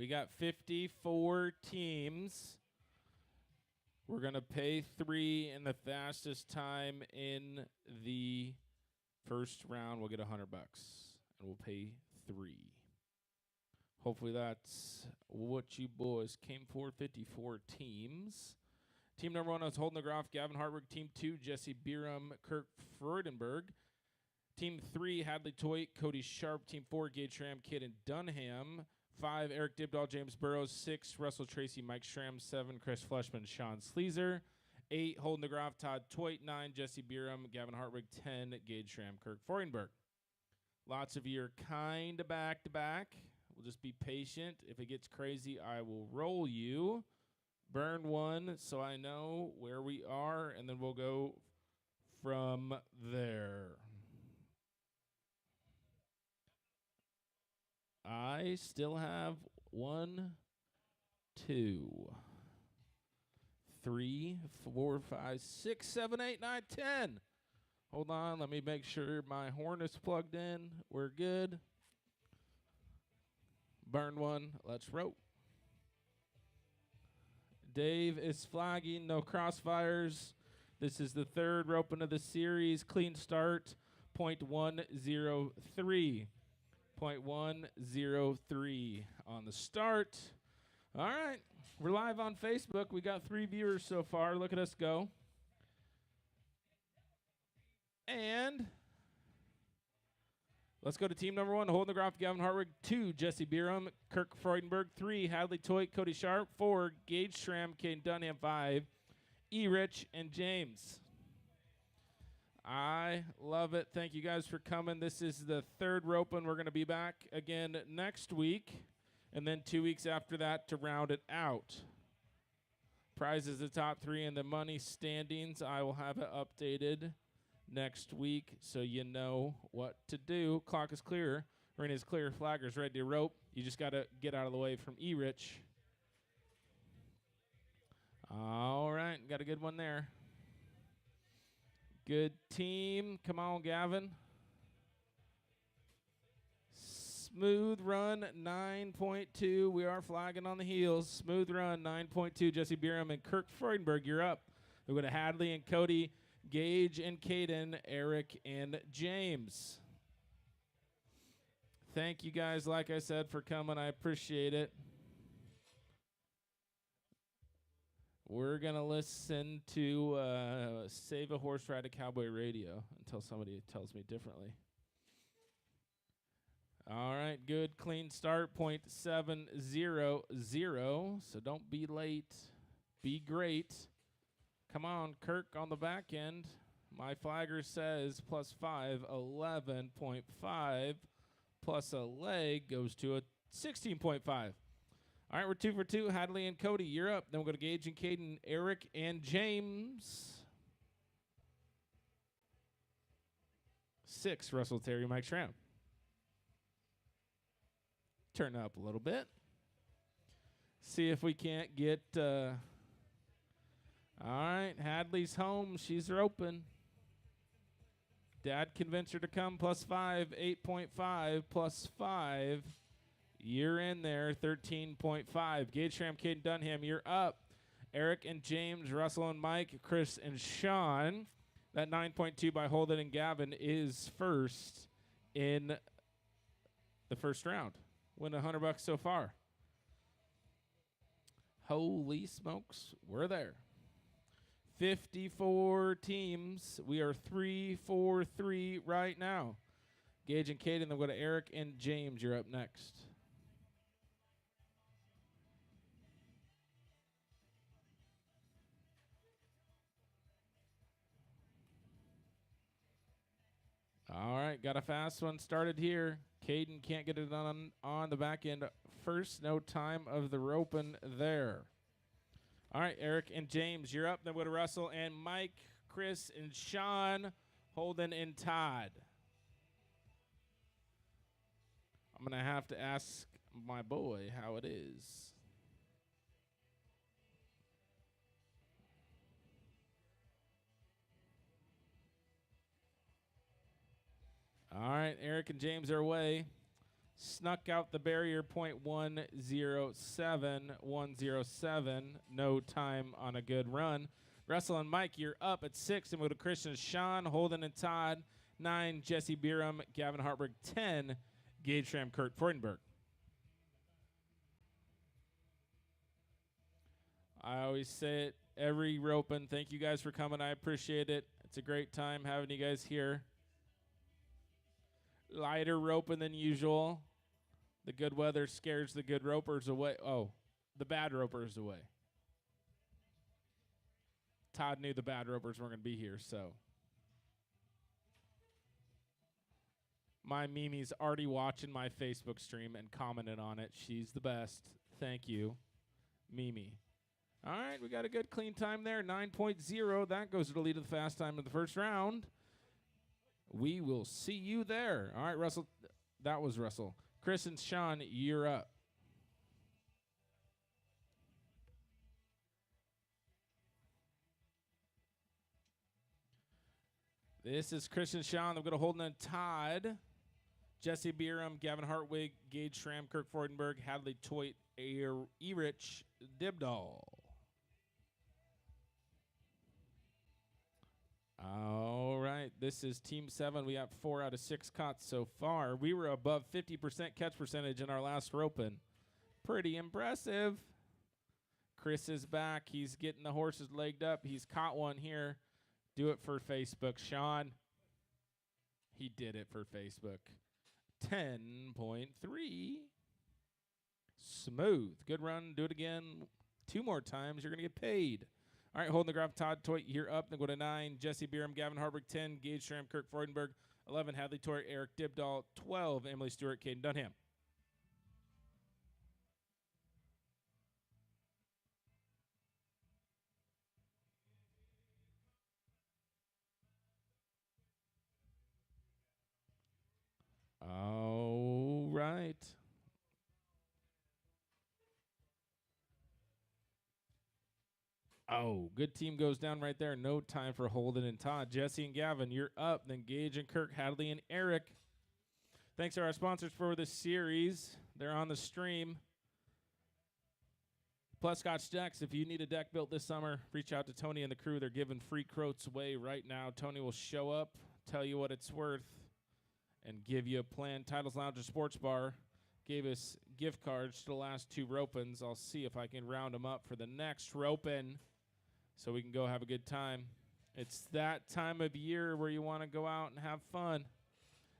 We got 54 teams. We're going to pay 3 in the fastest time in the first round. We'll get $100, and we'll pay 3. Hopefully that's what you boys came for. 54 teams. Team number 1 is Holden DeGroff, Gavin Hartwig. Team 2, Jesse Bierum, Kirk Freudenberg. Team 3, Hadley Toit, Cody Sharp. Team 4, Gage Schramm, Kid and Dunham. 5, Eric Dibdahl, James Burrows. 6, Russell Tracy, Mike Schramm. 7, Chris Fleshman, Sean Sleezer. 8, Holden DeGroff, Todd Toit. 9, Jesse Bierum, Gavin Hartwig. 10, Gage Schramm, Kirk Freudenberg. Lots of you are kind of back-to-back. We'll just be patient. If it gets crazy, I will roll you. Burn one so I know where we are, and then we'll go from there. I still have 1, 2, 3, 4, 5, 6, 7, 8, 9, 10. Hold on. Let me make sure my horn is plugged in. We're good. Burn one. Let's rope. Dave is flagging. No crossfires. This is the third roping of the series. Clean start. 0.103. 0.103 on the start. All right. We're live on Facebook. We got 3 viewers so far. Look at us go. And let's go to team number 1, Holden DeGroff, Gavin Hartwig. 2, Jesse Bierum, Kirk Freudenberg. 3, Hadley Toit, Cody Sharp. 4, Gage Schramm, Caden Dunham. 5, E-Rich and James. I love it. Thank you guys for coming. This is the third roping. We're going to be back again next week, and then 2 weeks after that to round it out. Prizes the top 3 in the money standings. I will have it updated next week so you know what to do. Clock is clear. Ring is clear. Flagger's ready to rope. You just got to get out of the way from E-Rich. All right. Got a good one there. Good team. Come on, Gavin. Smooth run, 9.2. We are flagging on the heels. Smooth run, 9.2. Jesse Bierum and Kirk Freudenberg, you're up. We go to Hadley and Cody, Gage and Caden, Eric and James. Thank you guys, like I said, for coming. I appreciate it. We're going to listen to Save a Horse Ride, a Cowboy Radio until somebody tells me differently. All right, good, clean start, 0.700. So don't be late. Be great. Come on, Kirk on the back end. My flagger says +5, 11.5 plus a leg goes to a 16.5. All right, we're 2 for 2. Hadley and Cody, you're up. Then we'll go to Gage and Caden, Eric and James. 6, Russell Terry, Mike Schramm. Turn up a little bit. See if we can't get... All right, Hadley's home. She's open. Dad convinced her to come. +5, 8.5, +5. You're in there, 13.5. Gage Schramm, Caden Dunham, you're up. Eric and James, Russell and Mike, Chris and Sean. That 9.2 by Holden and Gavin is first in the first round. Win $100 so far. Holy smokes, we're there. 54 teams. We are 3 for 3 right now. Gage and Caden, then we'll go to Eric and James. You're up next. All right, got a fast one started here. Caden can't get it on the back end first. No time of the roping there. All right, Eric and James, you're up. Then we'll go to Russell and Mike, Chris and Sean, Holden and Todd. I'm going to have to ask my boy how it is. All right, Eric and James are away. Snuck out the barrier, 0.107107. No time on a good run. Russell and Mike, you're up at 6. And we'll go to Christian and Sean, Holden and Todd, 9. Jesse Bierum, Gavin Hartberg, 10. Gage Schramm, Kurt Freudenberg. I always say it every roping. Thank you guys for coming. I appreciate it. It's a great time having you guys here. Lighter roping than usual. The good weather scares the good ropers away. Oh, the bad ropers away. Todd knew the bad ropers weren't going to be here, so. My Mimi's already watching my Facebook stream and commented on it. She's the best. Thank you, Mimi. All right, we got a good clean time there, 9.0. That goes to the lead of the fast time of the first round. We will see you there. All right, Russell. That was Russell. Chris and Sean, you're up. This is Chris and Sean. I'm going to hold on Todd, Jesse Bierum, Gavin Hartwig, Gage Schramm, Kirk Freudenberg, Hadley Toit, Erich Dibdahl. All right, this is Team 7. We have 4 out of 6 cots so far. We were above 50% catch percentage in our last roping. Pretty impressive. Chris is back. He's getting the horses legged up. He's caught one here. Do it for Facebook. Sean, he did it for Facebook. 10.3. Smooth. Good run. Do it again 2 more times. You're going to get paid. All right, holding the graph, Todd Toit, you're up. Then go to 9, Jesse Bierum, Gavin Hartberg, 10, Gage Schramm, Kirk Freudenberg, 11, Hadley Toit, Eric Dibdahl, 12, Emily Stewart, Caden Dunham. All right. Oh, good team goes down right there. No time for Holden and Todd. Jesse and Gavin, you're up. Then Gage and Kirk, Hadley and Eric. Thanks to our sponsors for this series. They're on the stream. Plus Scotch Decks. If you need a deck built this summer, reach out to Tony and the crew. They're giving free quotes away right now. Tony will show up, tell you what it's worth, and give you a plan. Titles Lounge and Sports Bar gave us gift cards to the last 2 ropins. I'll see if I can round them up for the next ropin', so we can go have a good time. It's that time of year where you want to go out and have fun.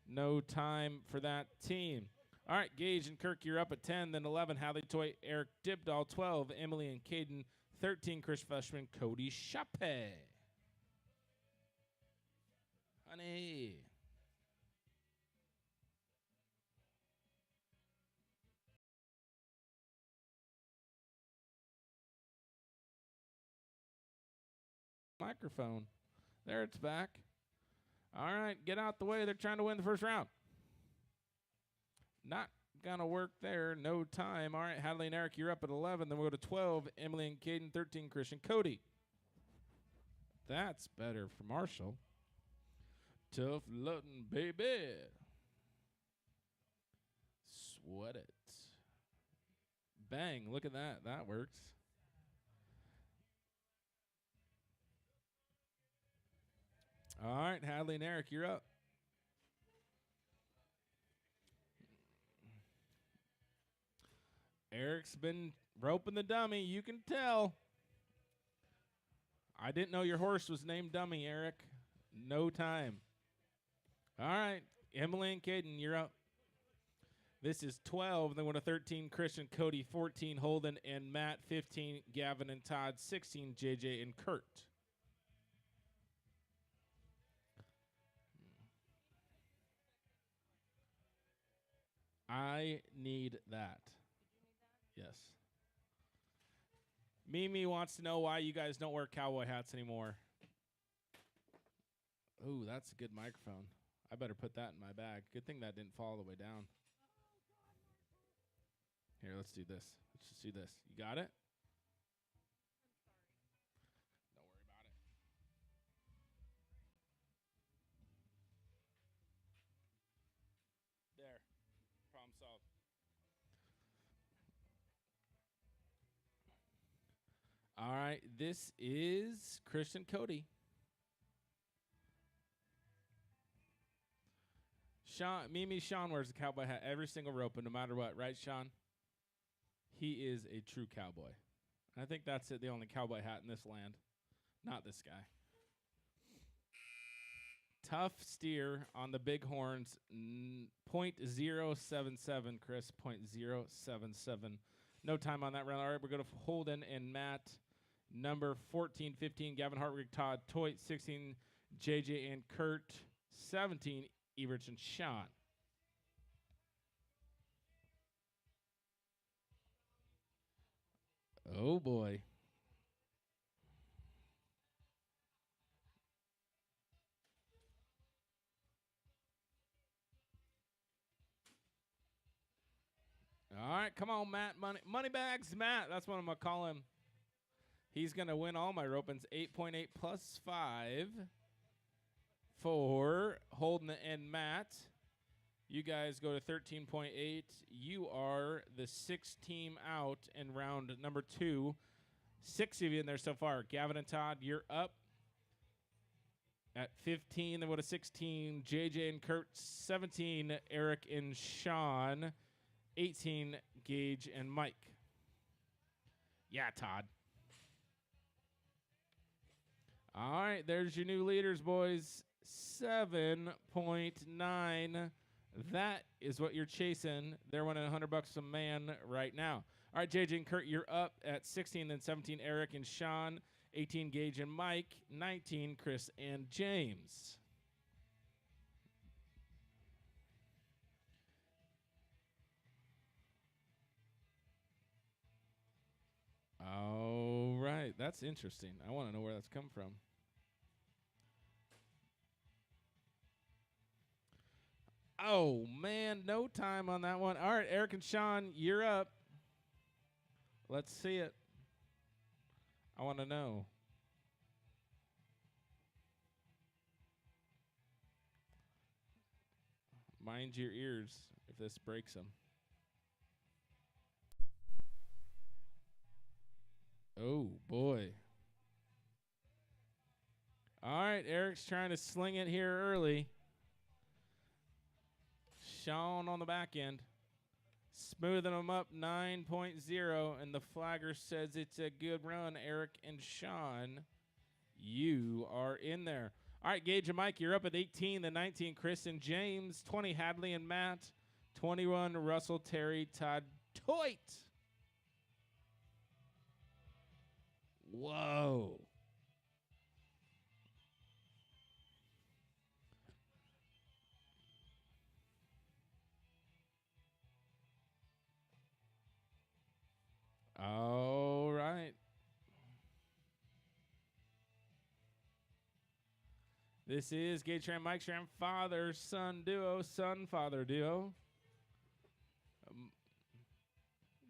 No time for that team. All right, Gage and Kirk, you're up at 10. Then 11, Hadley Toit, Eric Dibdahl, 12, Emily and Caden, 13, Chris Fleshman, Cody Chappe. Honey. Microphone. There, it's back. All right, get out the way. They're trying to win the first round. Not going to work there. No time. All right, Hadley and Eric, you're up at 11. Then we'll go to 12. Emily and Caden, 13. Christian Cody. That's better for Marshall. Tough Luton, baby. Sweat it. Bang. Look at that. That works. All right, Hadley and Eric, you're up. Eric's been roping the dummy. You can tell. I didn't know your horse was named Dummy, Eric. No time. All right, Emily and Caden, you're up. This is 12. Then went to 13, Christian, Cody, 14, Holden and Matt, 15, Gavin and Todd, 16, JJ and Kurt. I need that. Yes. Mimi wants to know why you guys don't wear cowboy hats anymore. Ooh, that's a good microphone. I better put that in my bag. Good thing that didn't fall all the way down. Here, let's do this. Let's just do this. You got it? Don't worry about it. There. Problem solved. right, this is Christian Cody. Sean wears a cowboy hat every single rope, and no matter what, right, Sean? He is a true cowboy. I think that's it, the only cowboy hat in this land. Not this guy. Tough steer on the big horns. 0.077, Chris. 0.077. No time on that round. All right, we're going to Holden and Matt. Number 14, 15, Gavin Hartwig, Todd Toit, 16, JJ and Kurt, 17, Everts and Sean. Oh, boy. All right, come on, Matt. Moneybags, Matt. That's what I'm going to call him. He's going to win all my ropings. 8.8 plus 5 for Holden and Matt. You guys go to 13.8. You are the 6th team out in round number 2. 6 of you in there so far. Gavin and Todd, you're up at 15. Then go to 16. JJ and Kurt, 17. Eric and Sean, 18. Gage and Mike. Yeah, Todd. All right, there's your new leaders, boys. 7.9. That is what you're chasing. They're winning $100 a man right now. All right, JJ and Kurt, you're up at 16, then 17, Eric and Sean, 18, Gage and Mike, 19, Chris and James. All right, that's interesting. I want to know where that's come from. Oh, man, no time on that one. All right, Eric and Sean, you're up. Let's see it. I want to know. Mind your ears if this breaks them. Oh, boy. All right, Eric's trying to sling it here early. Sean on the back end. Smoothing them up 9.0, and the flagger says it's a good run. Eric and Sean, you are in there. All right, Gage and Mike, you're up at 18. The 19, Chris and James. 20, Hadley and Matt. 21, Russell, Terry, Todd, Toit. Whoa. All right. This is Gage Schramm, Mike Schramm, father-son duo, son-father duo.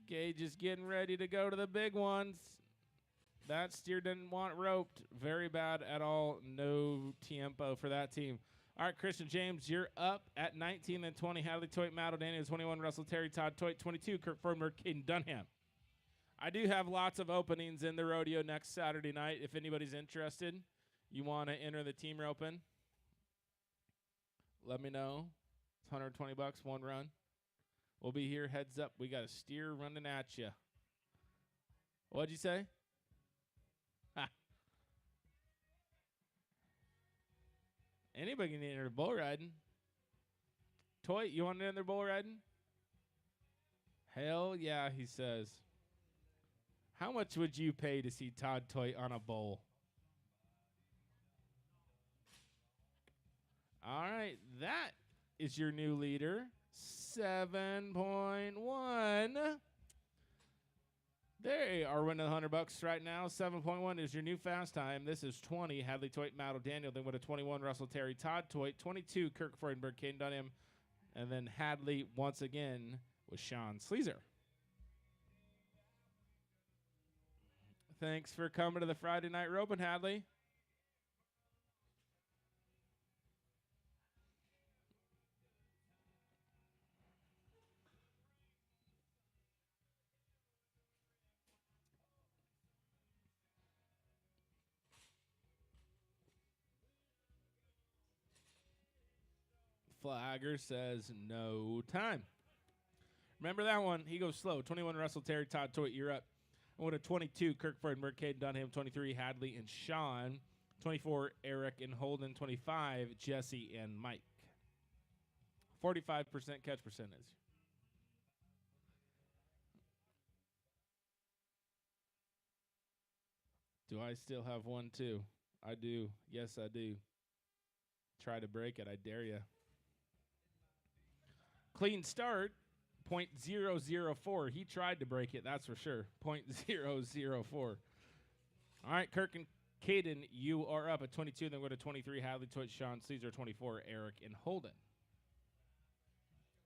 Gage is getting ready to go to the big ones. That steer didn't want roped. Very bad at all. No tiempo for that team. All right, Christian James, you're up at 19 and 20. Hadley Toit, Matt Daniels, 21. Russell Terry, Todd Toit, 22. Kurt Furmer, Caden Dunham. I do have lots of openings in the rodeo next Saturday night. If anybody's interested, you want to enter the team roping, let me know. It's $120, one run. We'll be here. Heads up. We got a steer running at you. What'd you say? Ha. Anybody can enter bull riding. Toy, you want to enter bull riding? Hell yeah, he says. How much would you pay to see Todd Toy on a bull? All right, that is your new leader. 7.1. They are winning $100 right now. 7.1 is your new fast time. This is 20. Hadley Toit, Matt Daniel. Then with a 21, Russell Terry, Todd Toit. 22, Kirk Freudenberg, Caden Dunham. And then Hadley once again with Sean Sleazer. Thanks for coming to the Friday Night Roping, Hadley. Flagger says no time. Remember that one. He goes slow. 21, Russell, Terry, Todd, Toit, you're up. I went to 22, Kirkford, Mercade, Dunham. 23, Hadley and Sean. 24, Eric and Holden. 25, Jesse and Mike. 45% catch percentage. Do I still have one, too? I do. Yes, I do. Try to break it. I dare you. Clean start, 0.004. He tried to break it, that's for sure. 0.004. All right, Kirk and Caden, you are up at 22. Then go to 23. Hadley, Toit, Sean, Caesar, 24. Eric and Holden.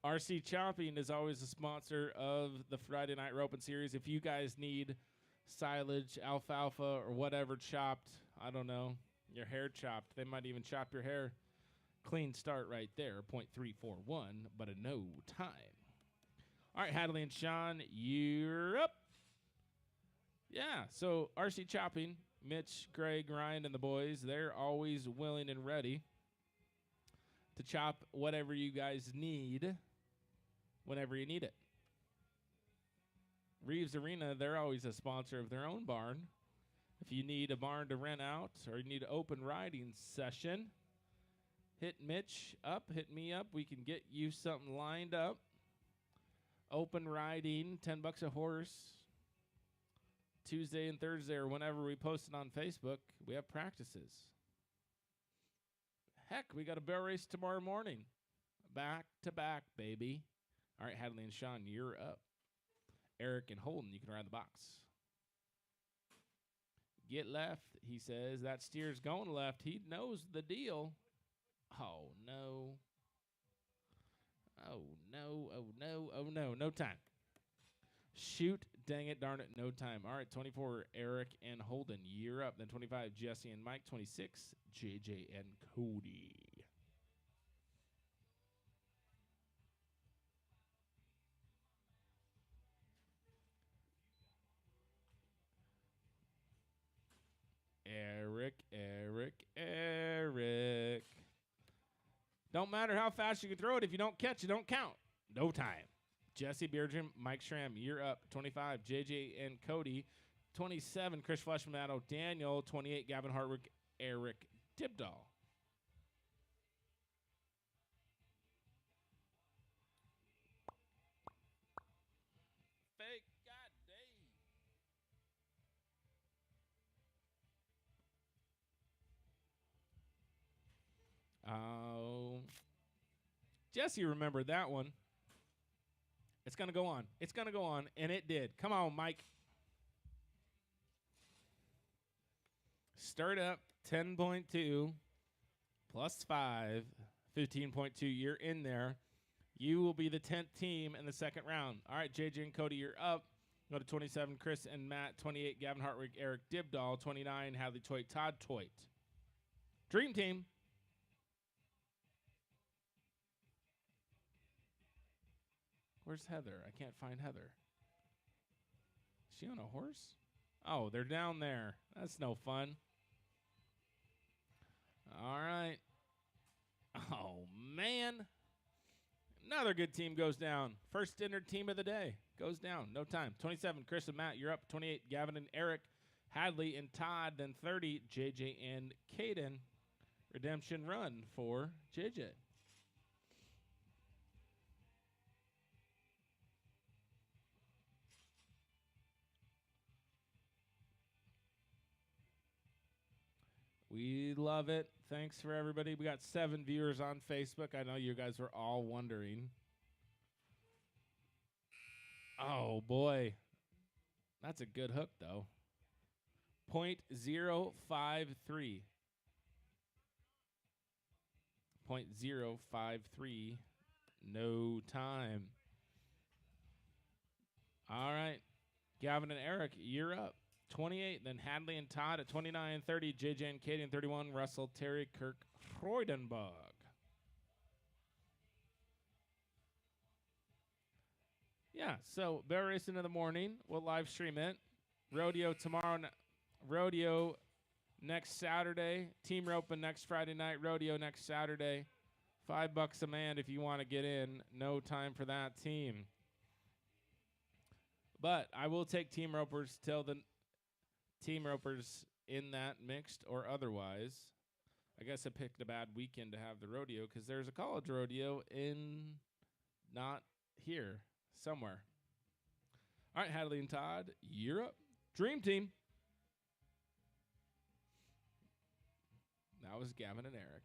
RC Chopping is always a sponsor of the Friday Night Roping Series. If you guys need silage, alfalfa, or whatever chopped, I don't know, your hair chopped, they might even chop your hair. Clean start right there, 0.341, but a no time. All right, Hadley and Sean, you're up. Yeah, so RC Chopping, Mitch, Greg, Ryan, and the boys, they're always willing and ready to chop whatever you guys need whenever you need it. Reeves Arena, they're always a sponsor of their own barn. If you need a barn to rent out or you need an open riding session, hit Mitch up, hit me up. We can get you something lined up. Open riding, $10 a horse. Tuesday and Thursday or whenever we post it on Facebook, we have practices. Heck, we got a barrel race tomorrow morning. Back to back, baby. All right, Hadley and Sean, you're up. Eric and Holden, you can ride the box. Get left, he says. That steer's going left. He knows the deal. Oh, no. Oh, no. Oh, no. Oh, no. No time. Shoot, dang it, darn it, no time. All right, 24, Eric and Holden, you're up. Then 25, Jesse and Mike. 26, JJ and Cody. Eric. Don't matter how fast you can throw it. If you don't catch it, don't count. No time. Jesse Beardrum, Mike Schramm, you're up. 25, JJ and Cody. 27, Chris Fleshman, Daniel. 28, Gavin Hartwick, Eric Dibdahl. Fake goddamn. Oh. Jesse remembered that one. It's going to go on. It's going to go on, and it did. Come on, Mike. Start up, 10.2, plus 5, 15.2. You're in there. You will be the 10th team in the second round. All right, JJ and Cody, you're up. Go to 27, Chris and Matt. 28, Gavin Hartwig, Eric Dibdahl. 29, Hadley Toit, Todd Toit. Dream Team. Where's Heather? I can't find Heather. Is she on a horse? Oh, they're down there. That's no fun. All right. Oh, man. Another good team goes down. First entered team of the day goes down. No time. 27, Chris and Matt, you're up. 28, Gavin and Eric. Hadley and Todd. Then 30, JJ and Caden. Redemption run for JJ. We love it. Thanks for everybody. We got 7 viewers on Facebook. I know you guys were all wondering. Oh, boy. That's a good hook, though. 0.053. 0.053. No time. All right. Gavin and Eric, you're up. 28, then Hadley and Todd at 29, 30, JJ and Katie and 31, Russell, Terry, Kirk, Freudenbug. Yeah, so bear racing in the morning. We'll live stream it. Rodeo tomorrow. Rodeo next Saturday. Team roping next Friday night. Rodeo next Saturday. $5 a man if you want to get in. No time for that team. But I will take team ropers till the team ropers in that mixed or otherwise. I guess I picked a bad weekend to have the rodeo because there's a college rodeo in not here, somewhere. All right, Hadley and Todd, you're up. Dream Team. That was Gavin and Eric.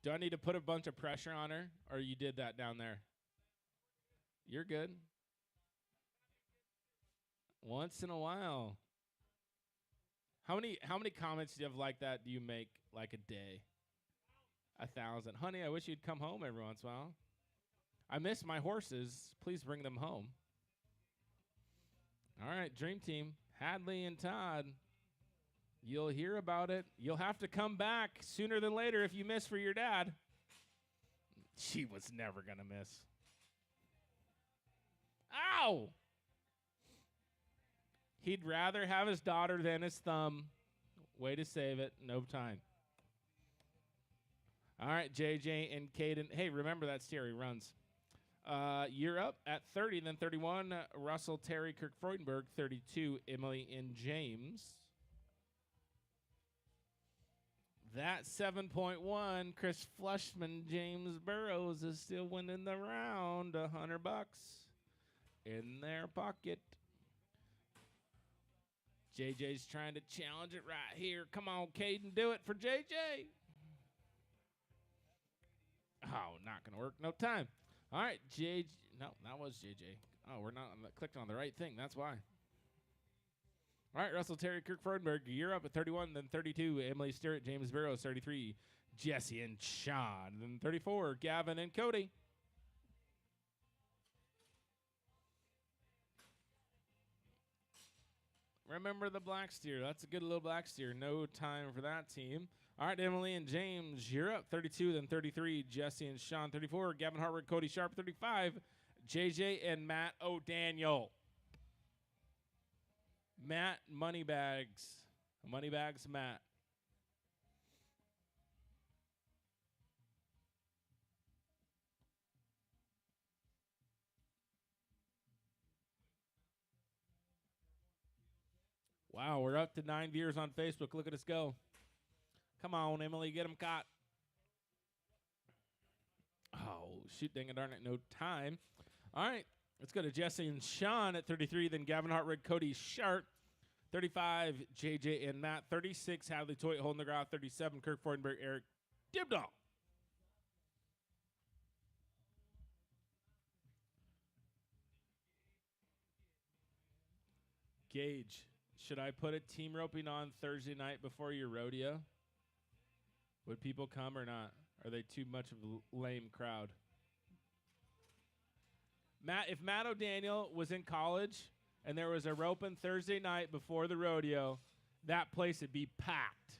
Do I need to put a bunch of pressure on her, or you did that down there? You're good. Once in a while. How many comments do you have like that do you make like a day? 1,000. Honey, I wish you'd come home every once in a while. I miss my horses. Please bring them home. All right, Dream Team. Hadley and Todd. You'll hear about it. You'll have to come back sooner than later if you miss for your dad. She was never going to miss. Ow! He'd rather have his daughter than his thumb. Way to save it. No time. All right, JJ and Caden. Hey, remember that steer. He runs. You're up at 30, then 31. Russell, Terry, Kirk, Freudenberg. 32, Emily and James. That 7.1, Chris Flushman, James Burrows is still winning the round. $100 in their pocket. JJ's trying to challenge it right here. Come on, Caden, do it for JJ. Oh, not going to work. No time. All right, JJ. No, that was JJ. Oh, we're not clicked on the right thing. That's why. All right, Russell, Terry, Kirk, Freudenberg, you're up at 31, then 32. Emily Stewart, James Burrows, 33. Jesse and Sean, then 34. Gavin and Cody. Remember the black steer. That's a good little black steer. No time for that team. All right, Emily and James, you're up 32, then 33. Jesse and Sean, 34. Gavin Hartward, Cody Sharp, 35. JJ and Matt O'Daniel. Matt Moneybags. Moneybags Matt. Wow, we're up to 9 viewers on Facebook. Look at us go. Come on, Emily, get them caught. Oh, shoot, dang it, darn it, no time. All right, let's go to Jesse and Sean at 33, then Gavin Hartward, Cody Sharp, 35, JJ and Matt, 36, Hadley Toy holding the ground, 37, Kirk Freudenberg, Eric Dibdahl. Gage, should I put a team roping on Thursday night before your rodeo? Would people come or not? Are they too much of a lame crowd? Matt, if Matt O'Daniel was in college and there was a roping Thursday night before the rodeo, that place would be packed.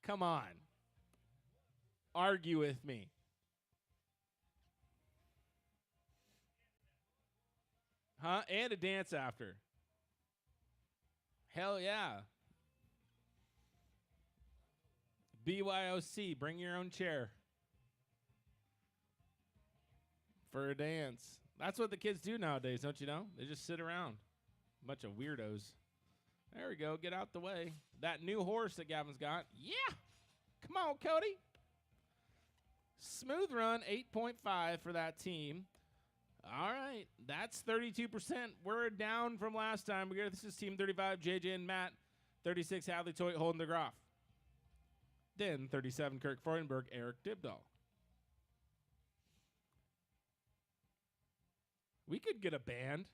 Come on. Argue with me. Huh? And a dance after. Hell yeah. BYOC, bring your own chair for a dance. That's what the kids do nowadays, don't you know? They just sit around. Bunch of weirdos. There we go. Get out the way. That new horse that Gavin's got. Yeah. Come on, Cody. Smooth run, 8.5 for that team. All right. That's 32%. We're down from last time. This is team 35, JJ and Matt. 36, Hadley Toy holding the groff. Then 37, Kirk Freudenberg, Eric Dibdahl. We could get a band.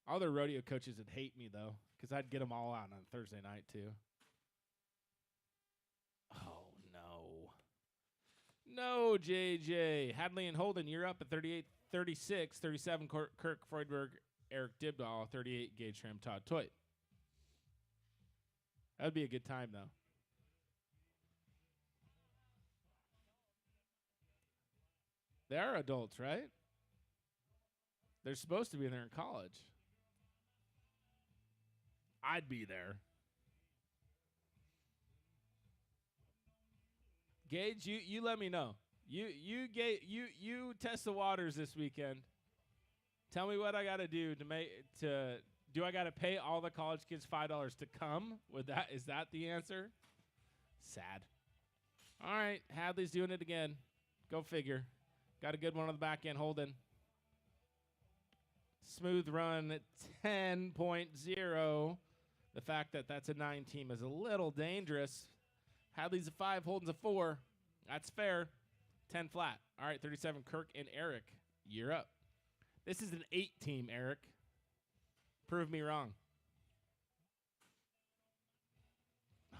All the rodeo coaches would hate me, though, because I'd get them all out on Thursday night, too. Oh, no. No, JJ. Hadley and Holden, you're up at 38, 36, 37, Kirk Freudenberg, Eric Dibdahl, 38, Gage Tram, Todd Toit. That would be a good time, though. They are adults, right? They're supposed to be there in college. I'd be there. Gage, you let me know. You test the waters this weekend. Tell me what I got to do do I got to pay all the college kids $5 to come? Is that the answer? Sad. All right, Hadley's doing it again. Go figure. Got a good one on the back end, Holden. Smooth run at 10.0. The fact that that's a 9 team is a little dangerous. Hadley's a 5, Holden's a 4. That's fair. 10 flat. All right, 37, Kirk and Eric. You're up. This is an 8 team, Eric. Prove me wrong.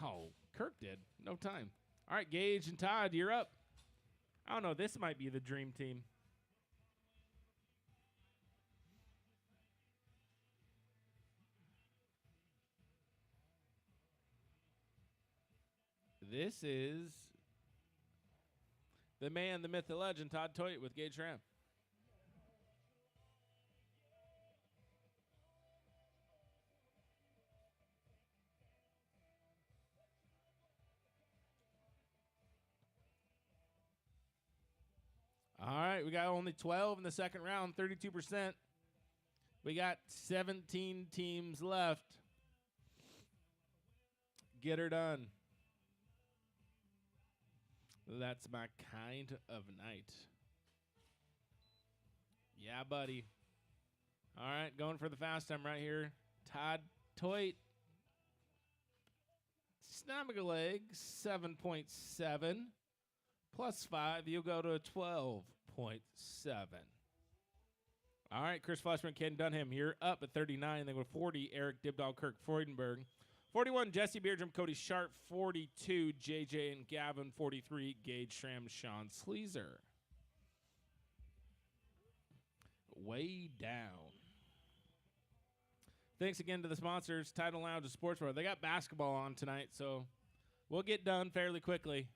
Oh, Kirk did. No time. All right, Gage and Todd, you're up. I don't know. This might be the dream team. This is the man, the myth, the legend, Todd Toit with Gage Ram. All right, we got only 12 in the second round, 32%. We got 17 teams left. Get her done. That's my kind of night. Yeah, buddy. All right, going for the fast time right here. Todd Toit. Snamagoleg, 7.7. Plus 5, you'll go to a 12.7. All right, Chris Fleshman, Ken Dunham, you're up at 39. They go 40, Eric Dibdahl, Kirk Freudenberg. 41, Jesse Beardrum, Cody Sharp. 42, JJ and Gavin. 43, Gage Schramm, Sean Sleazer. Way down. Thanks again to the sponsors, Title Lounge and Sports Bar. They got basketball on tonight, so we'll get done fairly quickly.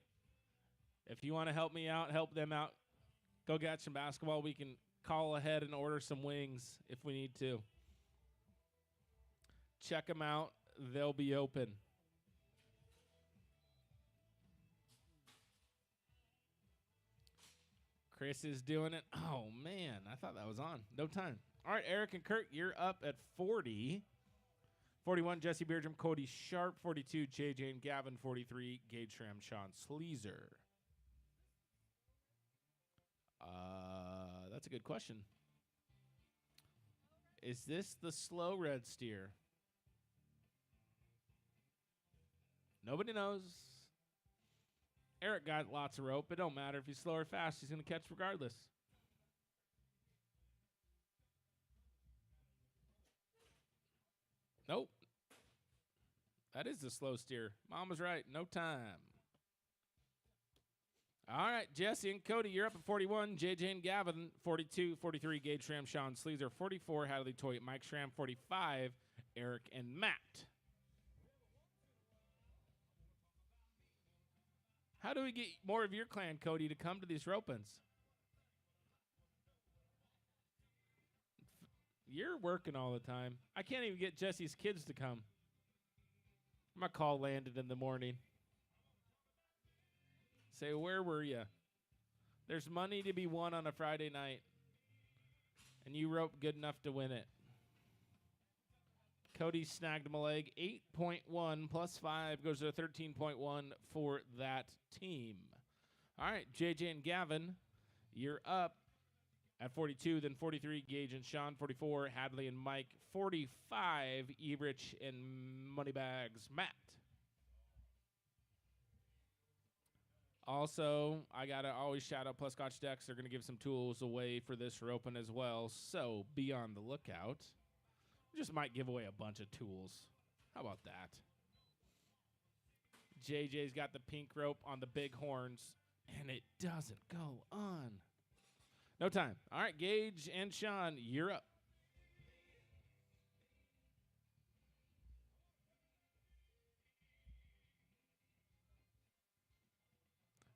If you want to help me out, help them out, go get some basketball. We can call ahead and order some wings if we need to. Check them out. They'll be open. Chris is doing it. Oh, man. I thought that was on. No time. All right, Eric and Kurt, you're up at 40. 41, Jesse Beardrum, Cody Sharp. 42, JJ and Gavin. 43, Gage Schramm, Sean Sleazer. That's a good question. Is this the slow red steer? Nobody knows. Eric got lots of rope. It don't matter if he's slow or fast. He's going to catch regardless. Nope. That is the slow steer. Mom was right. No time. All right, Jesse and Cody, you're up at 41. JJ and Gavin, 42. 43, Gage Schramm, Sean Sleazer. 44, Hadley Toy, Mike Schramm. 45, Eric and Matt. How do we get more of your clan, Cody, to come to these ropins? You're working all the time. I can't even get Jesse's kids to come. My call landed in the morning. Say, where were you? There's money to be won on a Friday night, and you rope good enough to win it. Cody snagged him a leg. 8.1 plus 5 goes to 13.1 for that team. All right, JJ and Gavin, you're up at 42. Then 43, Gage and Sean. 44, Hadley and Mike. 45, Ebrich and Moneybags Matt. Also, I got to always shout out Plus Scotch Decks. They're going to give some tools away for this roping as well, so be on the lookout. Just might give away a bunch of tools. How about that? JJ's got the pink rope on the big horns, and it doesn't go on. No time. All right, Gage and Sean, you're up.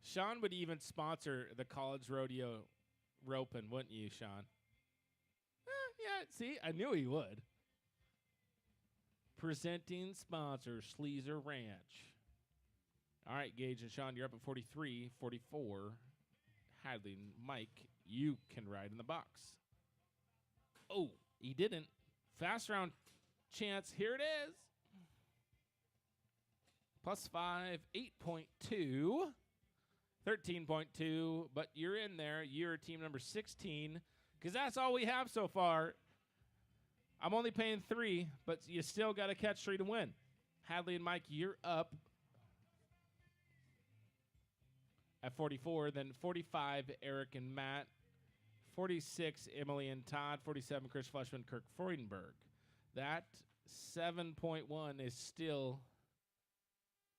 Sean would even sponsor the college rodeo roping, wouldn't you, Sean? Yeah, see, I knew he would. Presenting sponsor, Sleazer Ranch. All right, Gage and Sean, you're up at 43, 44. Hadley and Mike, you can ride in the box. Oh, he didn't. Fast round chance. Here it is. +5, 8.2, 13.2. But you're in there. You're team number 16 because that's all we have so far. I'm only paying 3, but you still got to catch 3 to win. Hadley and Mike, you're up at 44. Then 45, Eric and Matt. 46, Emily and Todd. 47, Chris Fleshman, Kirk Freudenberg. That 7.1 is still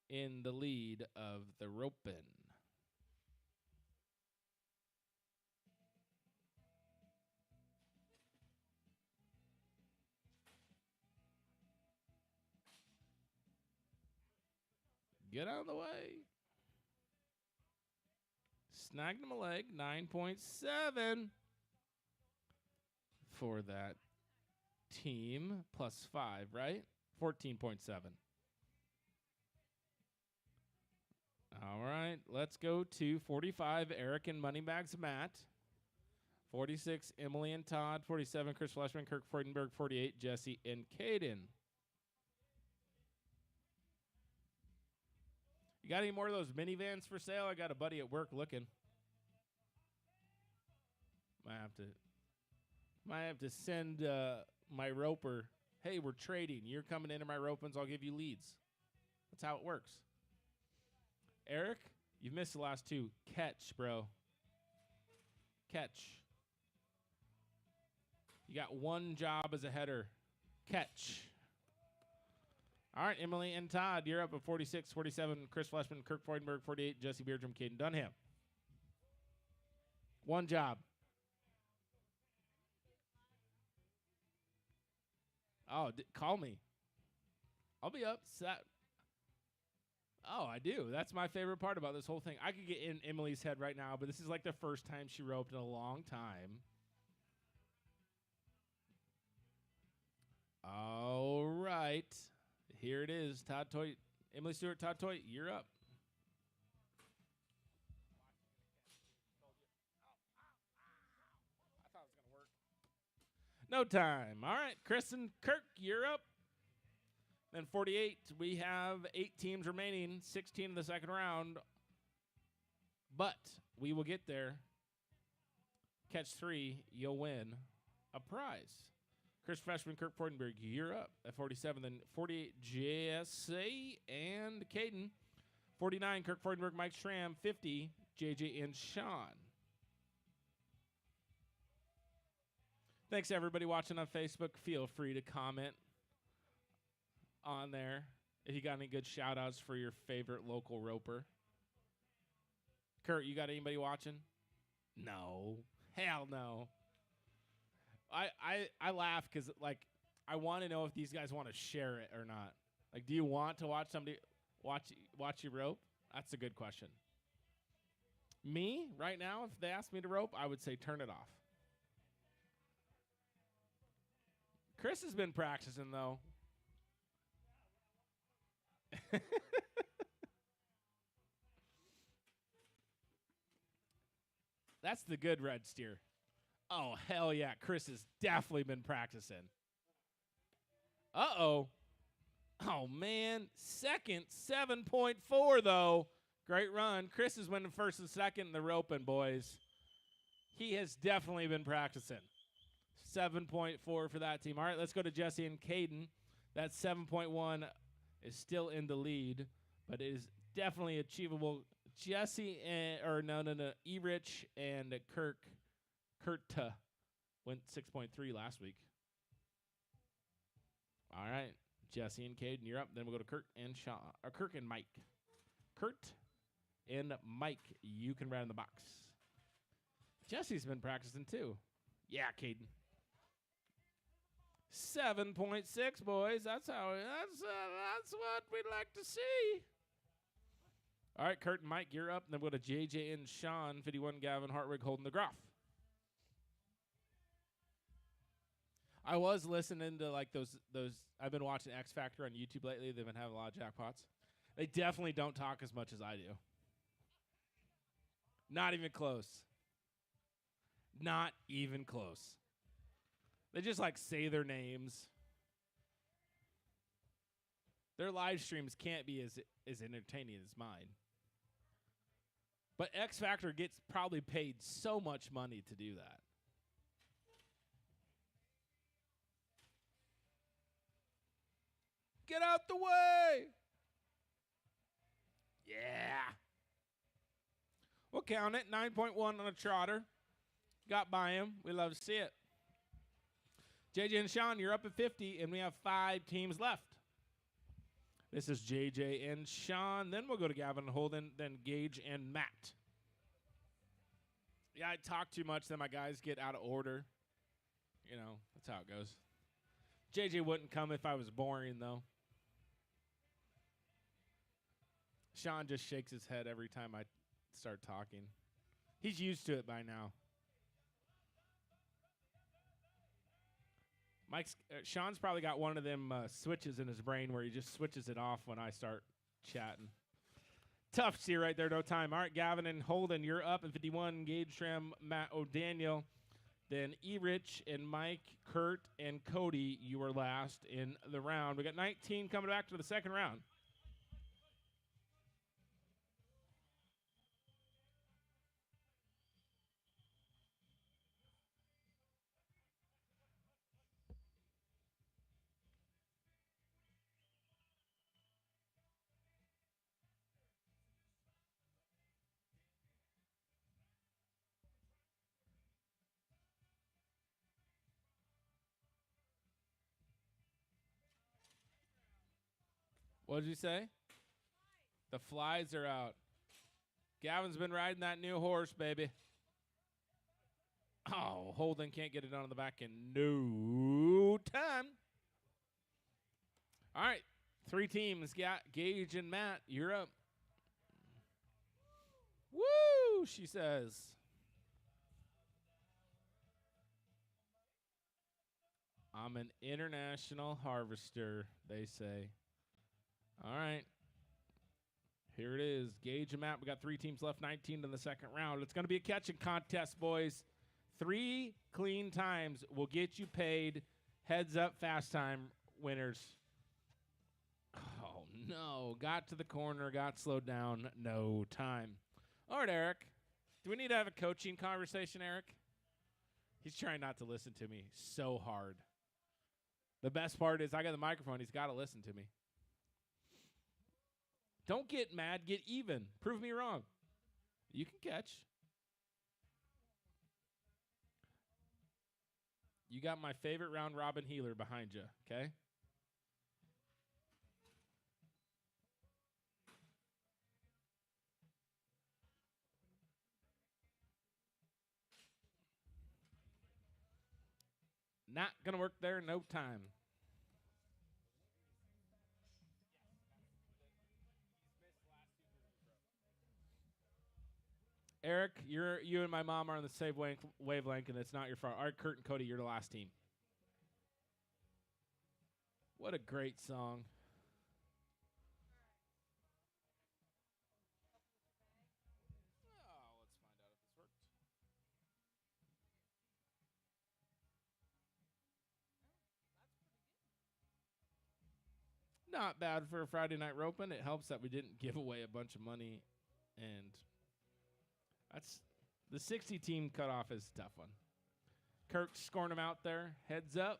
in the lead of the roping. Get out of the way. Snagged him a leg. 9.7 for that team. +5, right? 14.7. All right, let's go to 45, Eric and Moneybags Matt. 46, Emily and Todd. 47, Chris Fleshman, Kirk Freudenberg. 48, Jesse and Caden. You got any more of those minivans for sale? I got a buddy at work looking. Might have to send my roper. Hey, we're trading. You're coming into my ropings. I'll give you leads. That's how it works. Eric, you've missed the last 2. Catch, bro. Catch. You got 1 job as a header. Catch. All right, Emily and Todd, you're up at 46, 47, Chris Fleshman, Kirk Freudenberg, 48, Jesse Beardrum, Caden Dunham. 1 job. Oh, call me. I'll be up. Oh, I do. That's my favorite part about this whole thing. I could get in Emily's head right now, but this is like the first time she roped in a long time. All right. Here it is. Todd Toy, Emily Stewart, Todd Toy, you're up. I thought it was going to work. No time. All right. Chris and Kirk, you're up. Then 48, we have 8 teams remaining, 16 in the second round. But we will get there. Catch 3, you'll win a prize. Chris Freshman, Kirk Freudenberg, you're up at 47. Then 48, Jesse and Caden. 49, Kirk Freudenberg, Mike Schramm. 50, JJ and Sean. Thanks, everybody watching on Facebook. Feel free to comment on there if you got any good shout-outs for your favorite local roper. Kurt, you got anybody watching? No. Hell no. I laugh because, like, I want to know if these guys want to share it or not. Like, do you want to watch somebody watch you rope? That's a good question. Me, right now, if they asked me to rope, I would say turn it off. Chris has been practicing, though. That's the good red steer. Oh, hell yeah. Chris has definitely been practicing. Uh-oh. Oh, man. Second, 7.4, though. Great run. Chris is winning first and second in the roping, boys. He has definitely been practicing. 7.4 for that team. All right, let's go to Jesse and Caden. That 7.1 is still in the lead, but it is definitely achievable. Jesse E-Rich and Kurt went 6.3 last week. All right, Jesse and Caden, you're up. Then we'll go to Kirk and Mike. Kurt and Mike, you can ride in the box. Jesse's been practicing too. Yeah, Caden. 7.6, boys. That's what we'd like to see. All right, Kurt and Mike, you're up. And then we'll go to JJ and Sean. 51, Gavin Hartwig holding the Groff. I was listening to like those. I've been watching X Factor on YouTube lately. They've been having a lot of jackpots. They definitely don't talk as much as I do. Not even close. Not even close. They just like say their names. Their live streams can't be as entertaining as mine. But X Factor gets probably paid so much money to do that. Get out the way! Yeah. We'll count it. 9.1 on a trotter. Got by him. We love to see it. JJ and Sean, you're up at 50, and we have 5 teams left. This is JJ and Sean. Then we'll go to Gavin and Holden, then Gage and Matt. Yeah, I talk too much, then my guys get out of order. You know, that's how it goes. JJ wouldn't come if I was boring, though. Sean just shakes his head every time I start talking. He's used to it by now. Sean's probably got one of them switches in his brain where he just switches it off when I start chatting. Tough see right there, no time. All right, Gavin and Holden, you're up at 51. Gage, Tram, Matt O'Daniel. Then E-Rich and Mike, Kurt, and Cody, you were last in the round. We got 19 coming back to the second round. What did you say? The flies are out. Gavin's been riding that new horse, baby. Oh, Holden can't get it on the back in no time. All right, 3 teams. Gage and Matt, you're up. Woo, she says. I'm an international harvester, they say. All right. Here it is. Gage and Matt. We got 3 teams left, 19 in the second round. It's going to be a catching contest, boys. 3 clean times will get you paid. Heads up, fast time winners. Oh, no. Got to the corner, got slowed down. No time. All right, Eric. Do we need to have a coaching conversation, Eric? He's trying not to listen to me so hard. The best part is I got the microphone. He's got to listen to me. Don't get mad. Get even. Prove me wrong. You can catch. You got my favorite round robin healer behind you, okay? Not going to work there. No time. Eric, you and my mom are on the same wavelength, and it's not your fault. All right, Kurt and Cody, you're the last team. What a great song. Oh, let's find out if this worked. Not bad for a Friday night roping. It helps that we didn't give away a bunch of money, and that's the 60 team cutoff is a tough one. Kirk's scoring them out there. Heads up.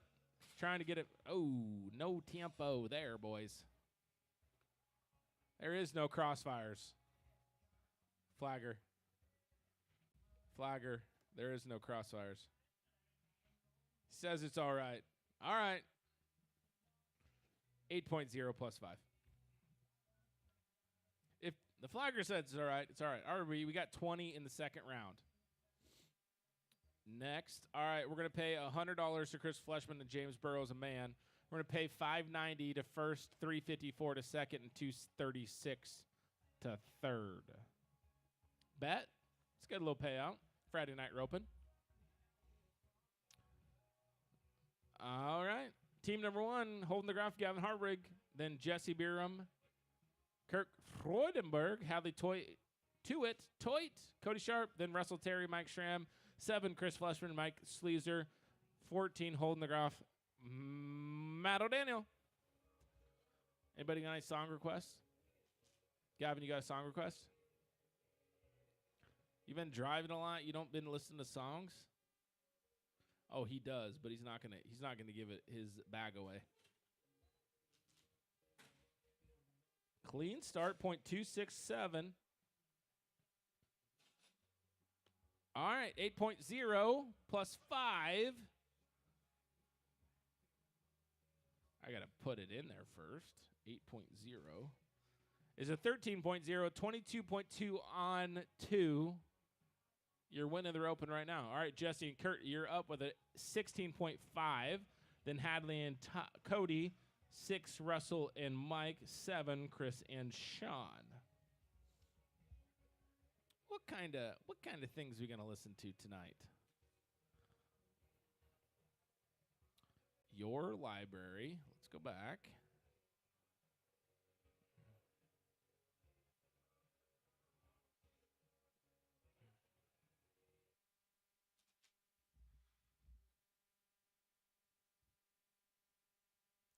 Trying to get it. Oh, no tempo there, boys. There is no crossfires. Flagger. Flagger. There is no crossfires. Says it's all right. All right. 8.0 plus 5. If the flagger says it's all right, it's all right. RB, we got 20 in the second round. Next, all right, we're going to pay $100 to Chris Fleshman and James Burrows, a man. We're going to pay $590 to first, $354 to second, and $236 to third. Bet. Let's get a little payout. Friday night roping. All right. Team number 1, holding the ground for Gavin Harbrig. Then Jesse Bierham. Kirk Freudenberg, Hadley Toit, Cody Sharp, then Russell Terry, Mike Schramm, 7, Chris Fleshman, Mike Sleezer, 14, Holden the Groff, Matt O'Daniel. Anybody got any song requests? Gavin, you got a song request? You've been driving a lot. You don't been listening to songs? Oh, he does, but he's not gonna give it his bag away. Clean start, .267. All right, 8.0 plus 5. I got to put it in there first. 8.0 is a 13.0, 22.2 on 2. You're winning the open right now. All right, Jesse and Kurt, you're up with a 16.5. Then Hadley and Cody, 6, Russell and Mike, 7, Chris and Sean. What kind of things are we going to listen to tonight? Your library. Let's go back.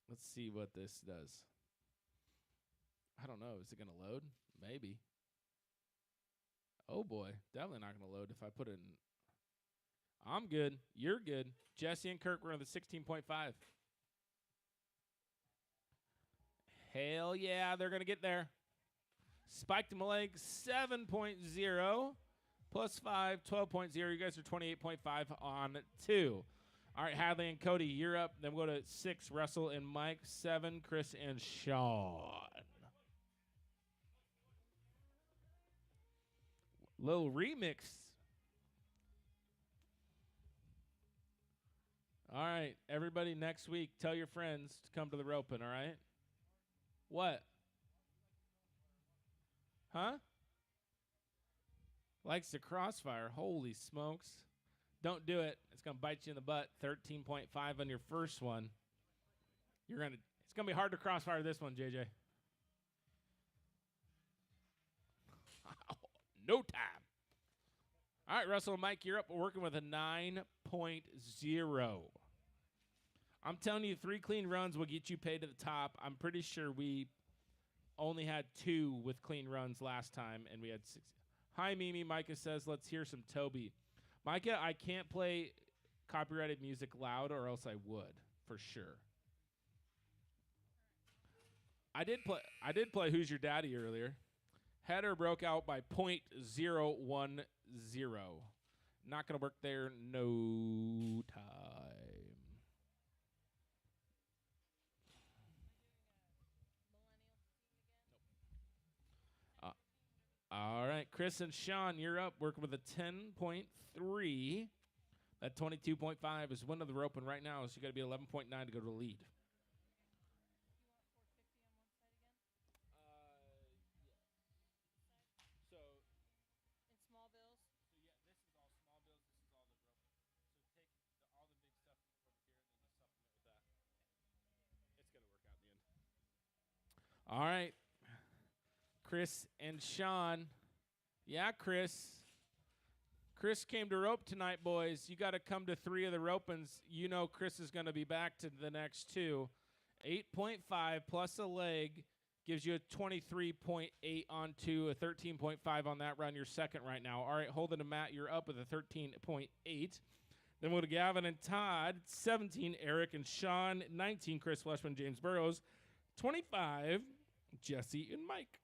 Let's see what this does. I don't know. Is it going to load? Maybe. Oh, boy. Definitely not going to load if I put it in. I'm good. You're good. Jesse and Kirk, we're on the 16.5. Hell yeah, they're going to get there. Spike to my leg, 7.0 plus 5, 12.0. You guys are 28.5 on 2. All right, Hadley and Cody, you're up. Then we'll go to 6, Russell and Mike, 7, Chris and Sean. Little remix. All right, everybody, next week, tell your friends to come to the roping, all right? What? Huh? Likes the crossfire. Holy smokes. Don't do it. It's going to bite you in the butt. 13.5 on your first one. It's going to be hard to crossfire this one, JJ. No time. All right, Russell and Mike, you're up. We're working with a 9.0. I'm telling you, 3 clean runs will get you paid to the top. I'm pretty sure we only had 2 with clean runs last time, and we had 6. Hi, Mimi. Micah says, let's hear some Toby. Micah, I can't play copyrighted music loud, or else I would, for sure. I did play Who's Your Daddy earlier. Header broke out by .010. Not going to work there. No time. All right, Chris and Sean, you're up. Working with a 10.3. That 22.5 is win of the roping right now, so you got to be 11.9 to go to the lead. All right. Chris and Sean. Yeah, Chris. Chris came to rope tonight, boys. You got to come to 3 of the ropings. You know Chris is going to be back to the next 2. 8.5 plus a leg gives you a 23.8 on 2, a 13.5 on that run. You're second right now. All right, Holden and Matt, you're up with a 13.8. Then we'll go to Gavin and Todd, 17, Eric and Sean, 19, Chris Fleshman, James Burrows, 25, Jesse and Mike.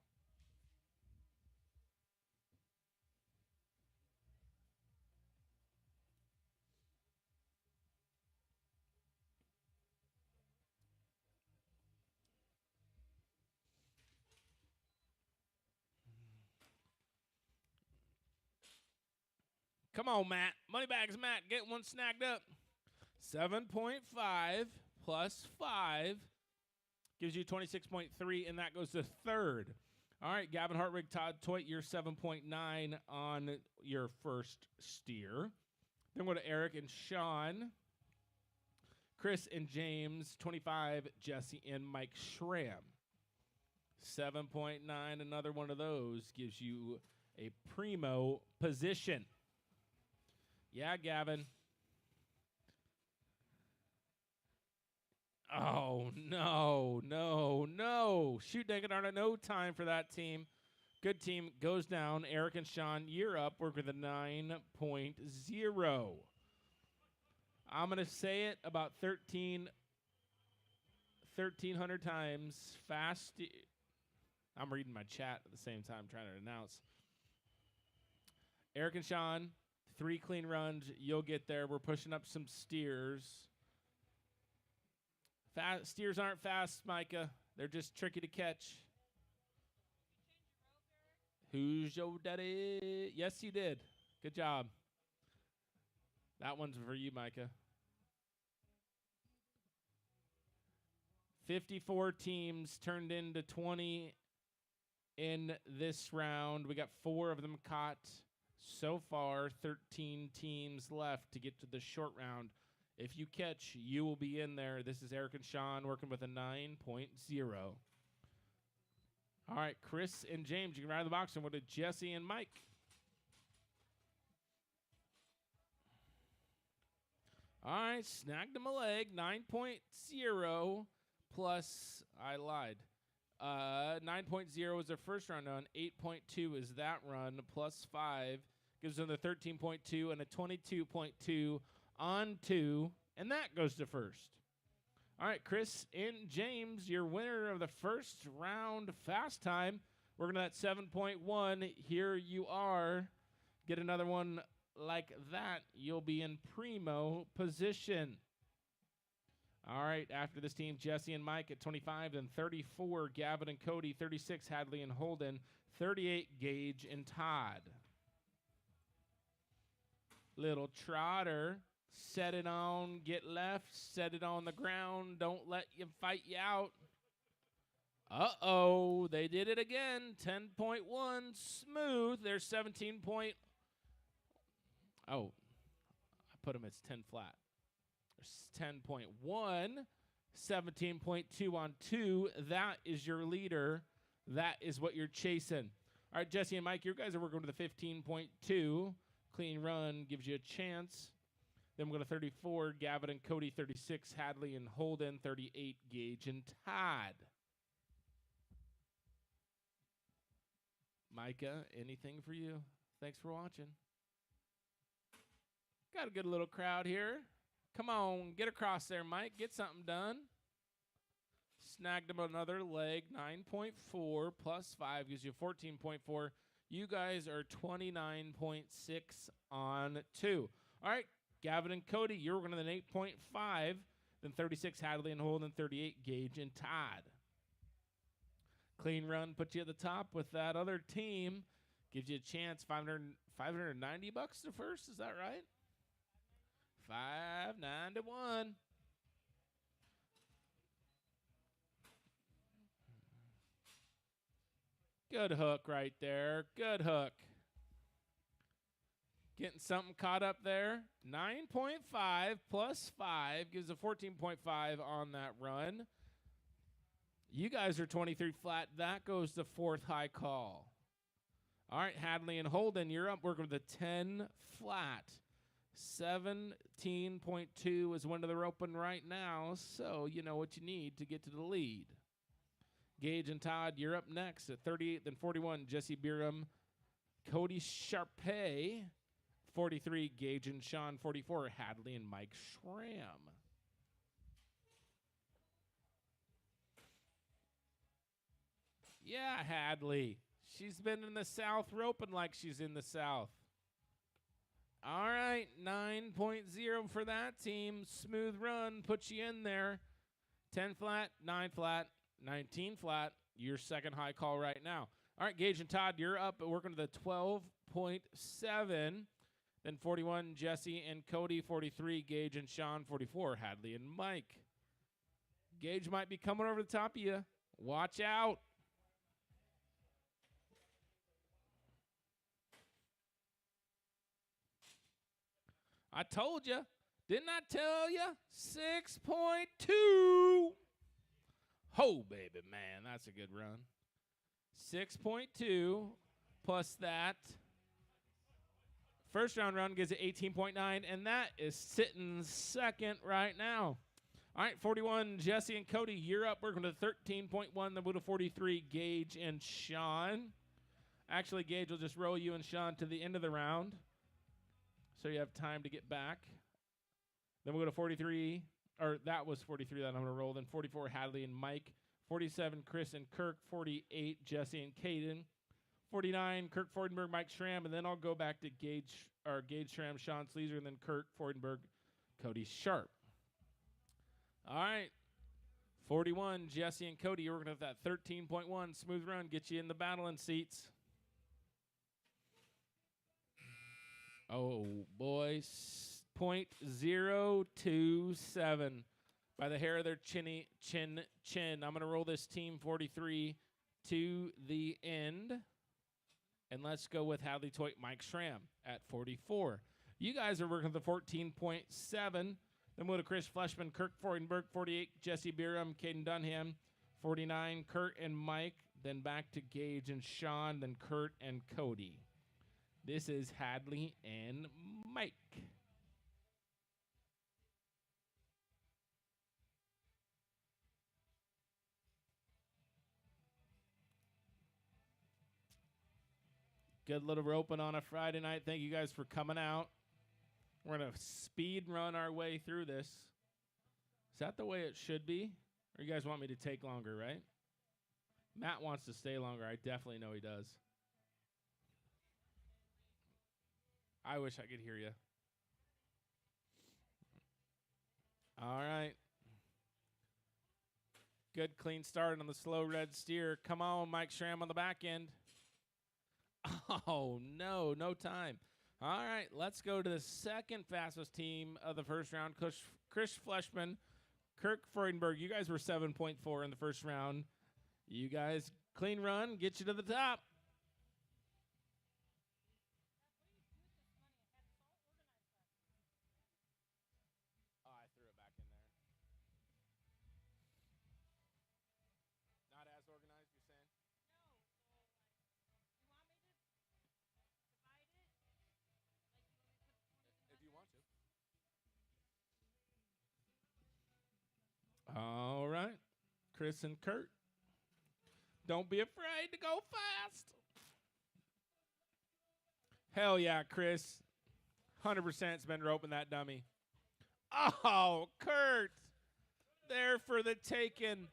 Come on, Matt. Moneybags, Matt. Get one snagged up. 7.5 plus 5 gives you 26.3, and that goes to third. All right, Gavin Hartwig, Todd Toit, you're 7.9 on your first steer. Then we'll go to Eric and Sean. Chris and James, 25, Jesse and Mike Schramm. 7.9, another one of those gives you a primo position. Yeah, Gavin. Oh, no, no, no. Shoot, dang it, Arna, no time for that team. Good team goes down. Eric and Sean, you're up. Work with a 9.0. I'm going to say it about 1,300 times fast. I'm reading my chat at the same time trying to announce. Eric and Sean, 3 clean runs. You'll get there. We're pushing up some steers. Steers aren't fast, Micah. They're just tricky to catch. Who's your daddy? Yes, you did. Good job. That one's for you, Micah. 54 teams turned into 20 in this round. We got 4 of them caught so far. 13 teams left to get to the short round. If you catch, you will be in there. This is Eric and Sean working with a 9.0. All right, Chris and James, you can ride the box, and we'll do Jesse and Mike. All right, snagged him a leg. 9.0 plus, I lied. 9.0 is their first round run. 8.2 is that run. Plus 5 gives them the 13.2 and a 22.2 on 2, and that goes to first. All right, Chris and James, your winner of the first round fast time. We're going to that 7.1. Here you are. Get another one like that. You'll be in primo position. All right, after this team, Jesse and Mike at 25, then 34, Gavin and Cody, 36, Hadley and Holden, 38, Gage and Todd. Little trotter. Set it on, get left, set it on the ground. Don't let you fight you out. Uh-oh, they did it again. 10.1, smooth. There's 17 point. Oh, I put them as 10 flat. There's 10.1, 17.2 on 2. That is your leader. That is what you're chasing. All right, Jesse and Mike, you guys are working to the 15.2. Clean run gives you a chance. Then we'll go to 34, Gavin and Cody, 36, Hadley and Holden, 38, Gage and Todd. Micah, anything for you? Thanks for watching. Got a good little crowd here. Come on, get across there, Mike. Get something done. Snagged him another leg, 9.4 plus 5 gives you 14.4. You guys are 29.6 on 2. All right. Gavin and Cody, you're going to an 8.5, then 36, Hadley and Holden, 38, Gage and Todd. Clean run puts you at the top with that other team. Gives you a chance, 590 bucks to first, is that right? 591. Good hook right there. Good hook. Getting something caught up there. 9.5 plus 5 gives a 14.5 on that run. You guys are 23 flat. That goes to fourth high call. All right, Hadley and Holden, you're up. Working with a 10 flat. 17.2 is one of the roping right now, so you know what you need to get to the lead. Gage and Todd, you're up next at 38, then 41. Jesse Bierham, Cody Sharpay. 43, Gage and Sean. 44, Hadley and Mike Schramm. Yeah, Hadley. She's been in the South roping like she's in the South. All right, 9.0 for that team. Smooth run, puts you in there. 10 flat, 9 flat, 19 flat. Your second high call right now. All right, Gage and Todd, you're up. Working to the 12.7. Then 41, Jesse and Cody. 43, Gage and Sean. 44, Hadley and Mike. Gage might be coming over the top of you. Watch out. I told you. Didn't I tell you? 6.2. Ho, baby, man. That's a good run. 6.2 plus that. First round run gives it 18.9, and that is sitting second right now. All right, 41, Jesse and Cody, you're up. Working with 13.1. Then we'll to 43, Gage and Sean. Actually, Gage will just roll you and Sean to the end of the round, so you have time to get back. Then we'll go to 43, or that was 43 that I'm going to roll. Then 44, Hadley and Mike. 47, Chris and Kirk. 48, Jesse and Caden. 49, Kirk Freudenberg, Mike Schramm, and then I'll go back to Gage Schramm, Sean Sleazer, and then Kirk Freudenberg, Cody Sharp. All right, 41, Jesse and Cody, you're working at that 13.1 smooth run, get you in the battling seats. Oh, boy, 0.027 by the hair of their chin. I'm going to roll this team 43 to the end. And let's go with Hadley Toit, Mike Schramm at 44. You guys are working with the 14.7. Then we'll to Chris Fleshman, Kirk Freudenberg, 48, Jesse Bierum, Caden Dunham, 49, Kurt and Mike. Then back to Gage and Sean, then Kurt and Cody. This is Hadley and Mike. Good little roping on a Friday night. Thank you guys for coming out. We're going to speed run our way through this. Is that the way it should be? Or you guys want me to take longer, right? Matt wants to stay longer. I definitely know he does. I wish I could hear you. All right. Good clean start on the slow red steer. Come on, Mike Schramm on the back end. Oh, no time. All right, let's go to the second fastest team of the first round. Chris Fleshman, Kirk Freudenberg. You guys were 7.4 in the first round. You guys, clean run, get you to the top. Oh, I threw it back in there. Not as organized, you're saying? If you want to. All right. Chris and Kurt. Don't be afraid to go fast. Hell yeah, Chris. 100%'s been roping that dummy. Oh, Kurt. There for the taking.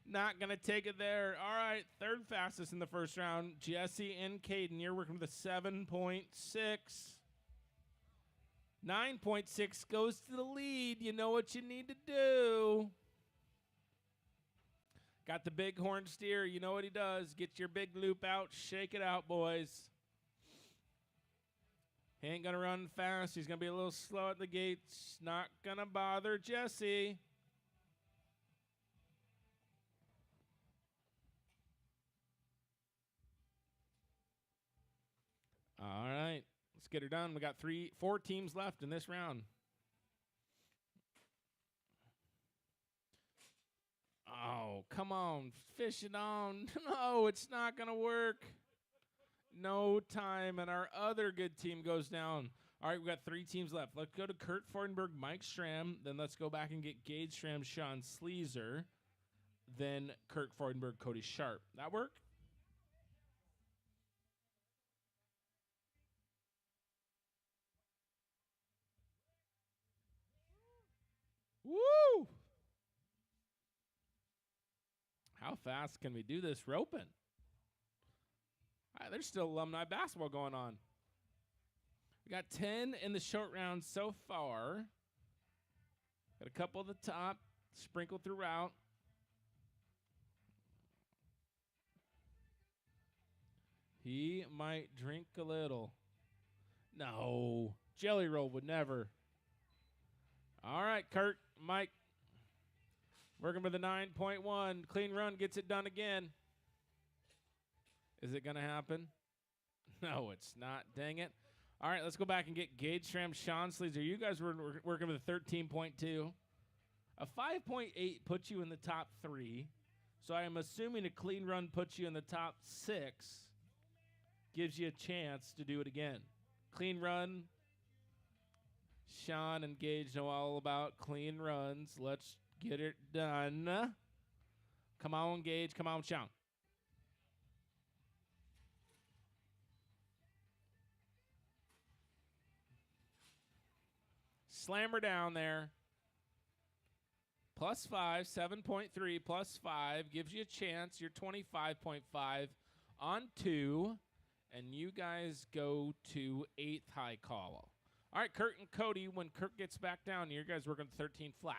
Not going to take it there. All right, third fastest in the first round. Jesse and Caden, you're working with a 7.6. 9.6 goes to the lead. You know what you need to do. Got the big horn steer. You know what he does. Get your big loop out. Shake it out, boys. He ain't going to run fast. He's going to be a little slow at the gates. Not going to bother Jesse. All right. Let's get her done. We got 4 teams left in this round. Oh, come on. Fish it on. No, it's not going to work. No time, and our other good team goes down. All right, we got 3 teams left. Let's go to Kurt Freudenberg, Mike Schramm. Then let's go back and get Gage Schramm, Sean Sleazer. Then Kurt Freudenberg, Cody Sharp. That work? Woo! How fast can we do this roping? There's still alumni basketball going on. We got 10 in the short round so far. Got a couple at the top, sprinkled throughout. He might drink a little. No, Jelly Roll would never. All right, Kurt, Mike. Working with a 9.1. Clean run gets it done again. Is it going to happen? No, it's not. Dang it. All right, let's go back and get Gage Schramm, Sean Sleazer. You guys were working with a 13.2. A 5.8 puts you in the top 3. So I am assuming a clean run puts you in the top 6, gives you a chance to do it again. Clean run. Sean and Gage know all about clean runs. Let's get it done. Come on, Gage. Come on, Sean. Slam her down there. Plus 5, 7.3 plus 5 gives you a chance. You're 25.5 on 2. And you guys go to 8th high call. All right, Kurt and Cody, when Kurt gets back down, you guys working 13 flat.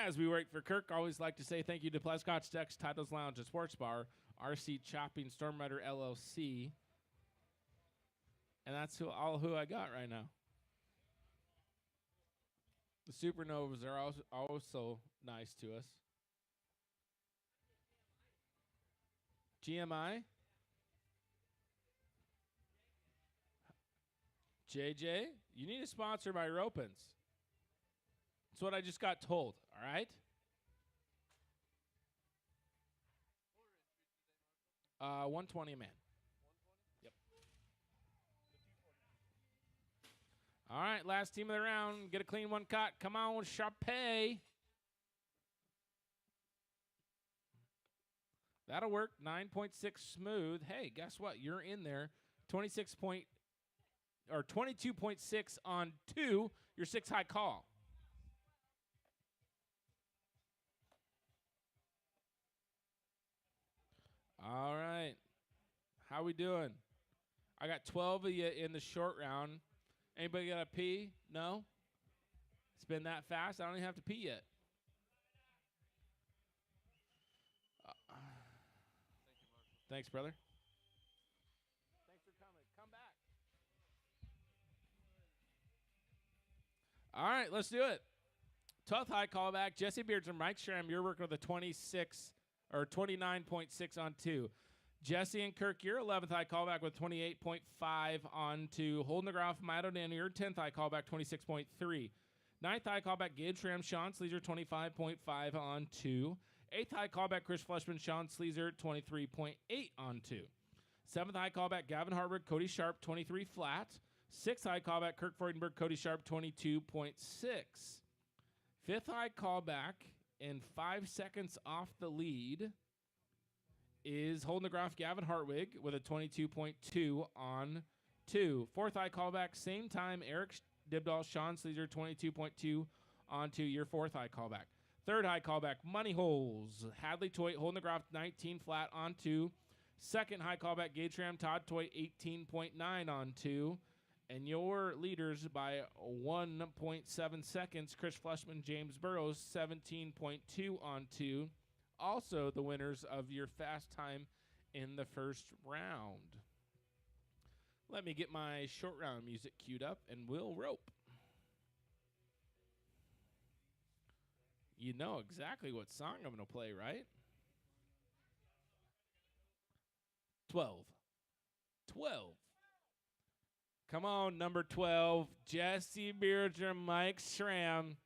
As we wait for Kirk, I always like to say thank you to Plescott's Decks, Titles Lounge and Sports Bar, RC Chopping, Stormrider LLC. And that's all who I got right now. The Supernovas are also nice to us. GMI. JJ, you need to sponsor my Ropins. That's what I just got told, all right? 120 a man. Yep. All right, last team of the round. Get a clean one cut. Come on, Sharpay. That'll work. 9.6 smooth. Hey, guess what? You're in there. 22.6 on 2. Your 6 high call. All right. How we doing? I got 12 of you in the short round. Anybody got to pee? No? It's been that fast? I don't even have to pee yet. Thanks, brother. Thanks for coming. Come back. All right, let's do it. 12th high callback. Jesse Beards and Mike Schramm, you're working with a 26 or 29.6 on 2. Jesse and Kirk, your 11th high callback with 28.5 on 2. Holding the graph, Matt O'Dan, your 10th high callback, 26.3. 9th high callback, Gabe Schramm, Sean Sleazer, 25.5 on 2. 8th high callback, Chris Fleshman, Sean Sleazer, 23.8 on 2. 7th high callback, Gavin Harburg, Cody Sharp, 23 flat. 6th high callback, Kirk Freudenberg, Cody Sharp, 22.6. 5th high callback, and 5 seconds off the lead is holding the graph, Gavin Hartwig with a 22.2 on 2. 4th high callback, same time, Eric Dibdahl, Sean Sleazer, 22.2 on 2. Your 4th high callback. 3rd high callback, Money Holes, Hadley Toy holding the graph, 19 flat on 2. 2nd high callback, Gage Schramm, Todd Toy, 18.9 on 2. And your leaders by 1.7 seconds, Chris Fleshman, James Burrows, 17.2 on 2. Also the winners of your fast time in the first round. Let me get my short round music queued up, and we'll rope. You know exactly what song I'm going to play, right? 12. 12. Come on, number 12, Jesse Bearger, Mike Schramm.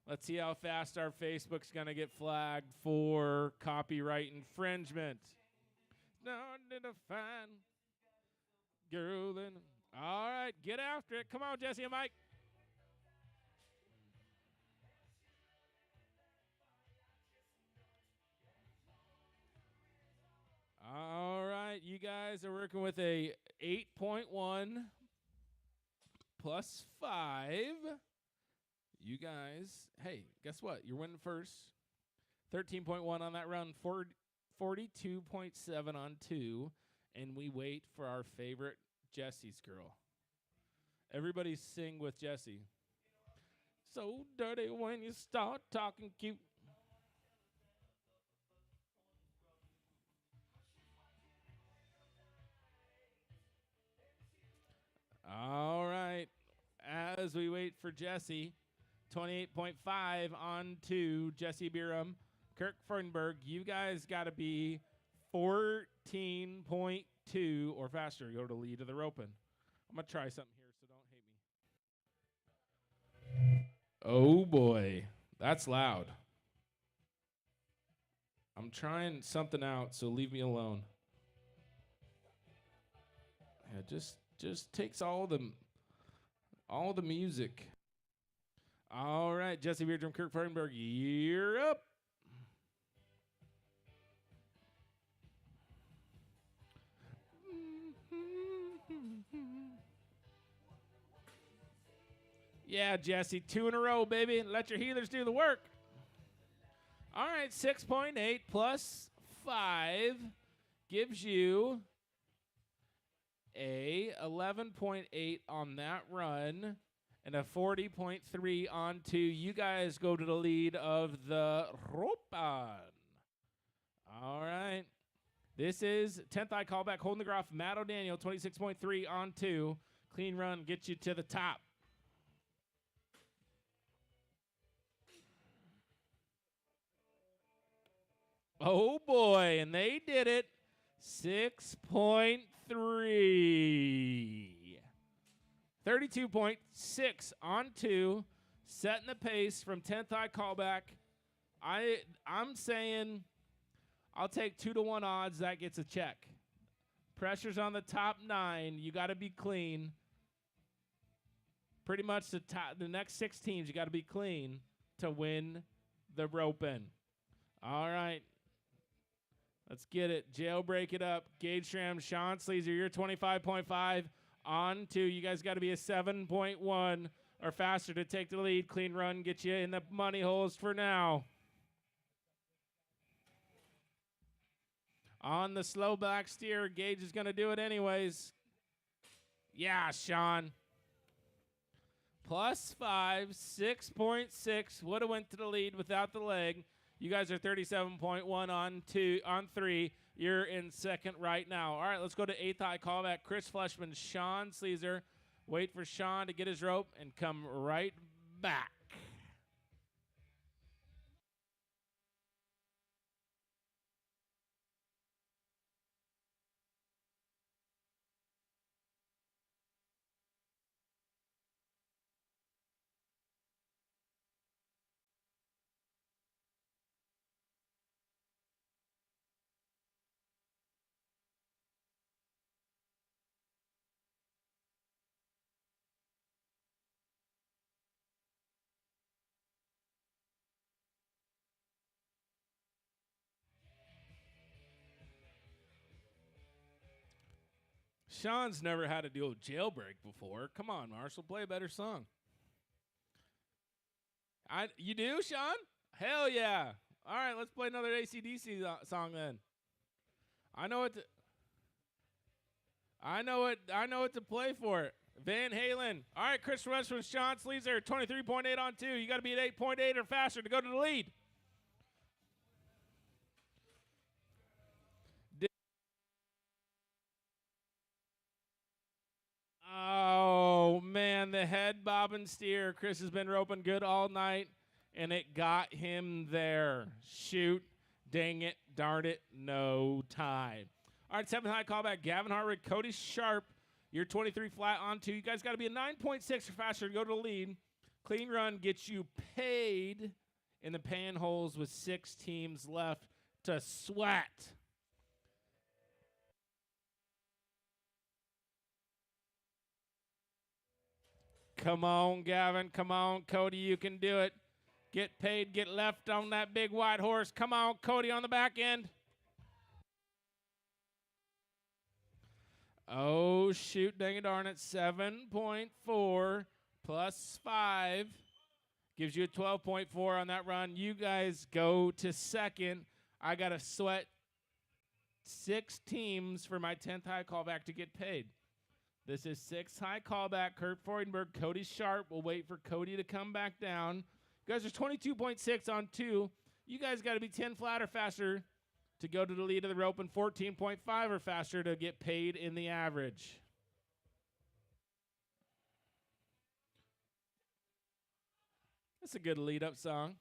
Let's see how fast our Facebook's going to get flagged for copyright infringement. Started a fine girl. All right, get after it. Come on, Jesse and Mike. All right, you guys are working with a 8.1 plus 5. You guys, hey, guess what? You're winning first. 13.1 on that round, 42.7 on 2, and we wait for our favorite Jesse's girl. Everybody sing with Jesse. So dirty when you start talking cute. All right. As we wait for Jesse, 28.5 on 2, Jesse Bierham, Kirk Freudenberg. You guys got to be 14.2 or faster. Go to lead of the roping. I'm going to try something here, so don't hate me. Oh, boy. That's loud. I'm trying something out, so leave me alone. Yeah, just takes all the music. All right, Jesse Beardrum, Kirk Freudenberg, you're up. Yeah, Jesse, 2 in a row, baby. Let your healers do the work. All right, 6.8 plus 5 gives you a 11.8 on that run and a 40.3 on 2. You guys go to the lead of the ROPING. All right. This is 10th eye callback, holding the graph. Matt O'Daniel, 26.3 on 2. Clean run gets you to the top. Oh, boy, and they did it. 6.3. 32.6 on 2. Setting the pace from 10th eye callback. I'm saying I'll take 2-1 odds. That gets a check. Pressure's on the top 9. You got to be clean. Pretty much the next 6 teams, you got to be clean to win the roping. All right. Let's get it. Jailbreak it up. Gage Schramm, Sean Sleazer, you're 25.5 on 2. You guys got to be a 7.1 or faster to take the lead. Clean run, get you in the money holes for now. On the slow back steer, Gage is going to do it anyways. Yeah, Sean. Plus 5, 6.6. Would have went to the lead without the leg. You guys are 37.1 on 3. You're in second right now. All right, let's go to 8th eye callback. Chris Fleshman, Sean Sleazer. Wait for Sean to get his rope and come right back. Sean's never had to deal with jailbreak before. Come on, Marshall, play a better song. You do, Sean? Hell yeah. All right, let's play another AC/DC song then. I know what to play for it. Van Halen. All right, Chris Rush from Sean Sleazer, 23.8 on 2. You got to be at 8.8 or faster to go to the lead. Oh, man, the head bob and steer. Chris has been roping good all night, and it got him there. Shoot, dang it, darn it, no time. All right, 7th high callback, Gavin Harwick, Cody Sharp. You're 23 flat on 2. You guys got to be a 9.6 or faster to go to the lead. Clean run gets you paid in the pan holes with 6 teams left to sweat. Come on, Gavin. Come on, Cody. You can do it. Get paid. Get left on that big white horse. Come on, Cody, on the back end. Oh, shoot, dang it, darn it. 7.4 plus 5 gives you a 12.4 on that run. You guys go to second. I got to sweat 6 teams for my 10th high callback to get paid. This is 6th high callback. Kurt Freudenberg, Cody Sharp. We'll wait for Cody to come back down. You guys are 22.6 on 2. You guys got to be 10 flat or faster to go to the lead of the rope, and 14.5 or faster to get paid in the average. That's a good lead-up song.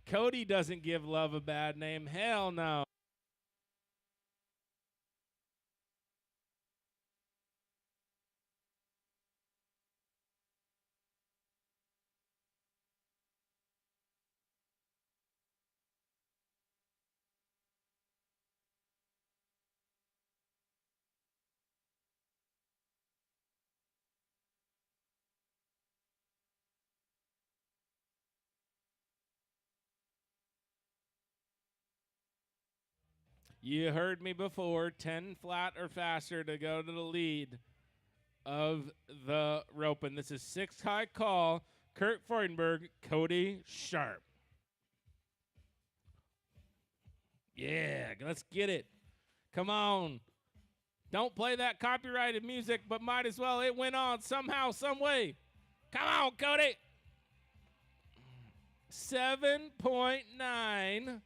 Cody doesn't give love a bad name. Hell no. You heard me before. 10 flat or faster to go to the lead of the roping. This is 6 high call. Kurt Freudenberg, Cody Sharp. Yeah, let's get it. Come on. Don't play that copyrighted music, but might as well. It went on somehow, some way. Come on, Cody. 7.9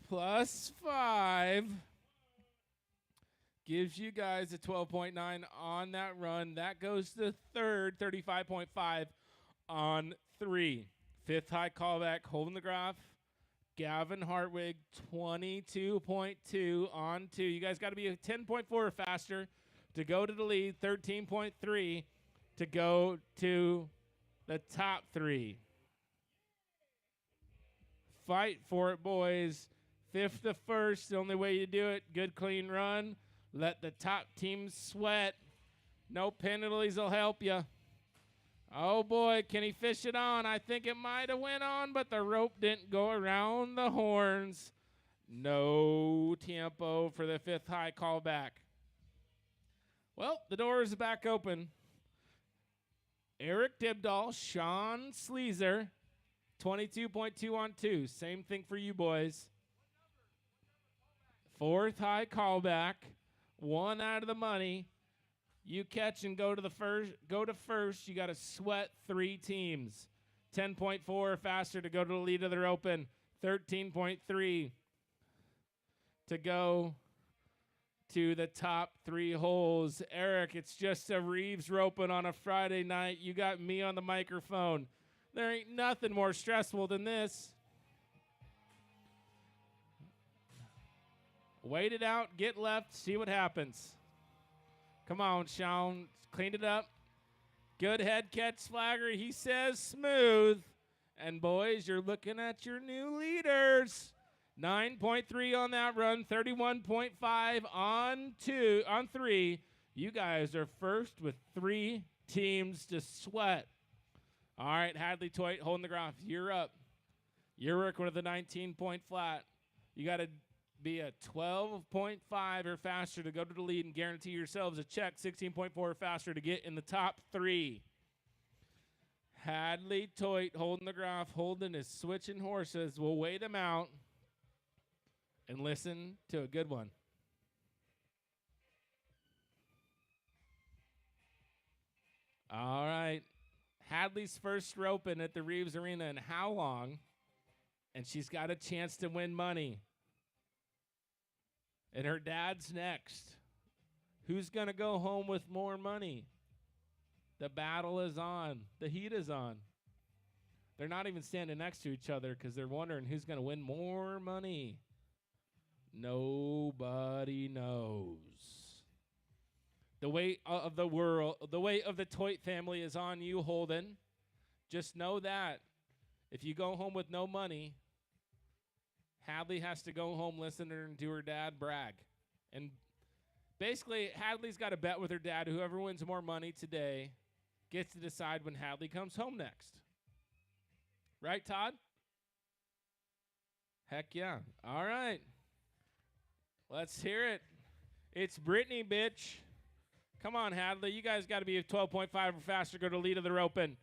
plus 5 gives you guys a 12.9 on that run. That goes to third, 35.5 on 3. Fifth high callback, holding the graph. Gavin Hartwig, 22.2 on 2. You guys got to be a 10.4 or faster to go to the lead. 13.3 to go to the top 3. Fight for it, boys. Fifth to first, the only way you do it. Good, clean run. Let the top team sweat. No penalties will help you. Oh, boy, can he fish it on? I think it might have went on, but the rope didn't go around the horns. No tempo for the fifth high callback. Well, the door is back open. Eric Dibdahl, Sean Sleezer, 22.2 on 2. Same thing for you boys. Fourth high callback. 1 out of the money. You catch and go to first. You got to sweat 3 teams. 10.4 or faster to go to the lead of their open. 13.3 to go to the top 3 holes. Eric, it's just a Reeves roping on a Friday night. You got me on the microphone. There ain't nothing more stressful than this. Wait it out, get left, see what happens. Come on, Sean. Clean it up. Good head catch, Flagger. He says smooth. And, boys, you're looking at your new leaders. 9.3 on that run. 31.5 on 3. You guys are first with 3 teams to sweat. All right, Hadley Toit holding the graph. You're up. You're working with a 19-point flat. You got to be a 12.5 or faster to go to the lead and guarantee yourselves a check. 16.4 or faster to get in the top 3. Hadley Toit holding the graph, holding his switching horses. We'll wait him out and listen to a good one. All right. Hadley's first roping at the Reeves Arena in how long? And she's got a chance to win money. And her dad's next. Who's going to go home with more money? The battle is on. The heat is on. They're not even standing next to each other because they're wondering who's going to win more money. Nobody knows. The weight of the world, the weight of the Toit family is on you, Holden. Just know that. If you go home with no money, Hadley has to go home listening to her dad brag. And basically, Hadley's got a bet with her dad. Whoever wins more money today gets to decide when Hadley comes home next. Right, Todd? Heck yeah. All right. Let's hear it. It's Brittany, bitch. Come on, Hadley. You guys got to be a 12.5 or faster to go to lead of the roping.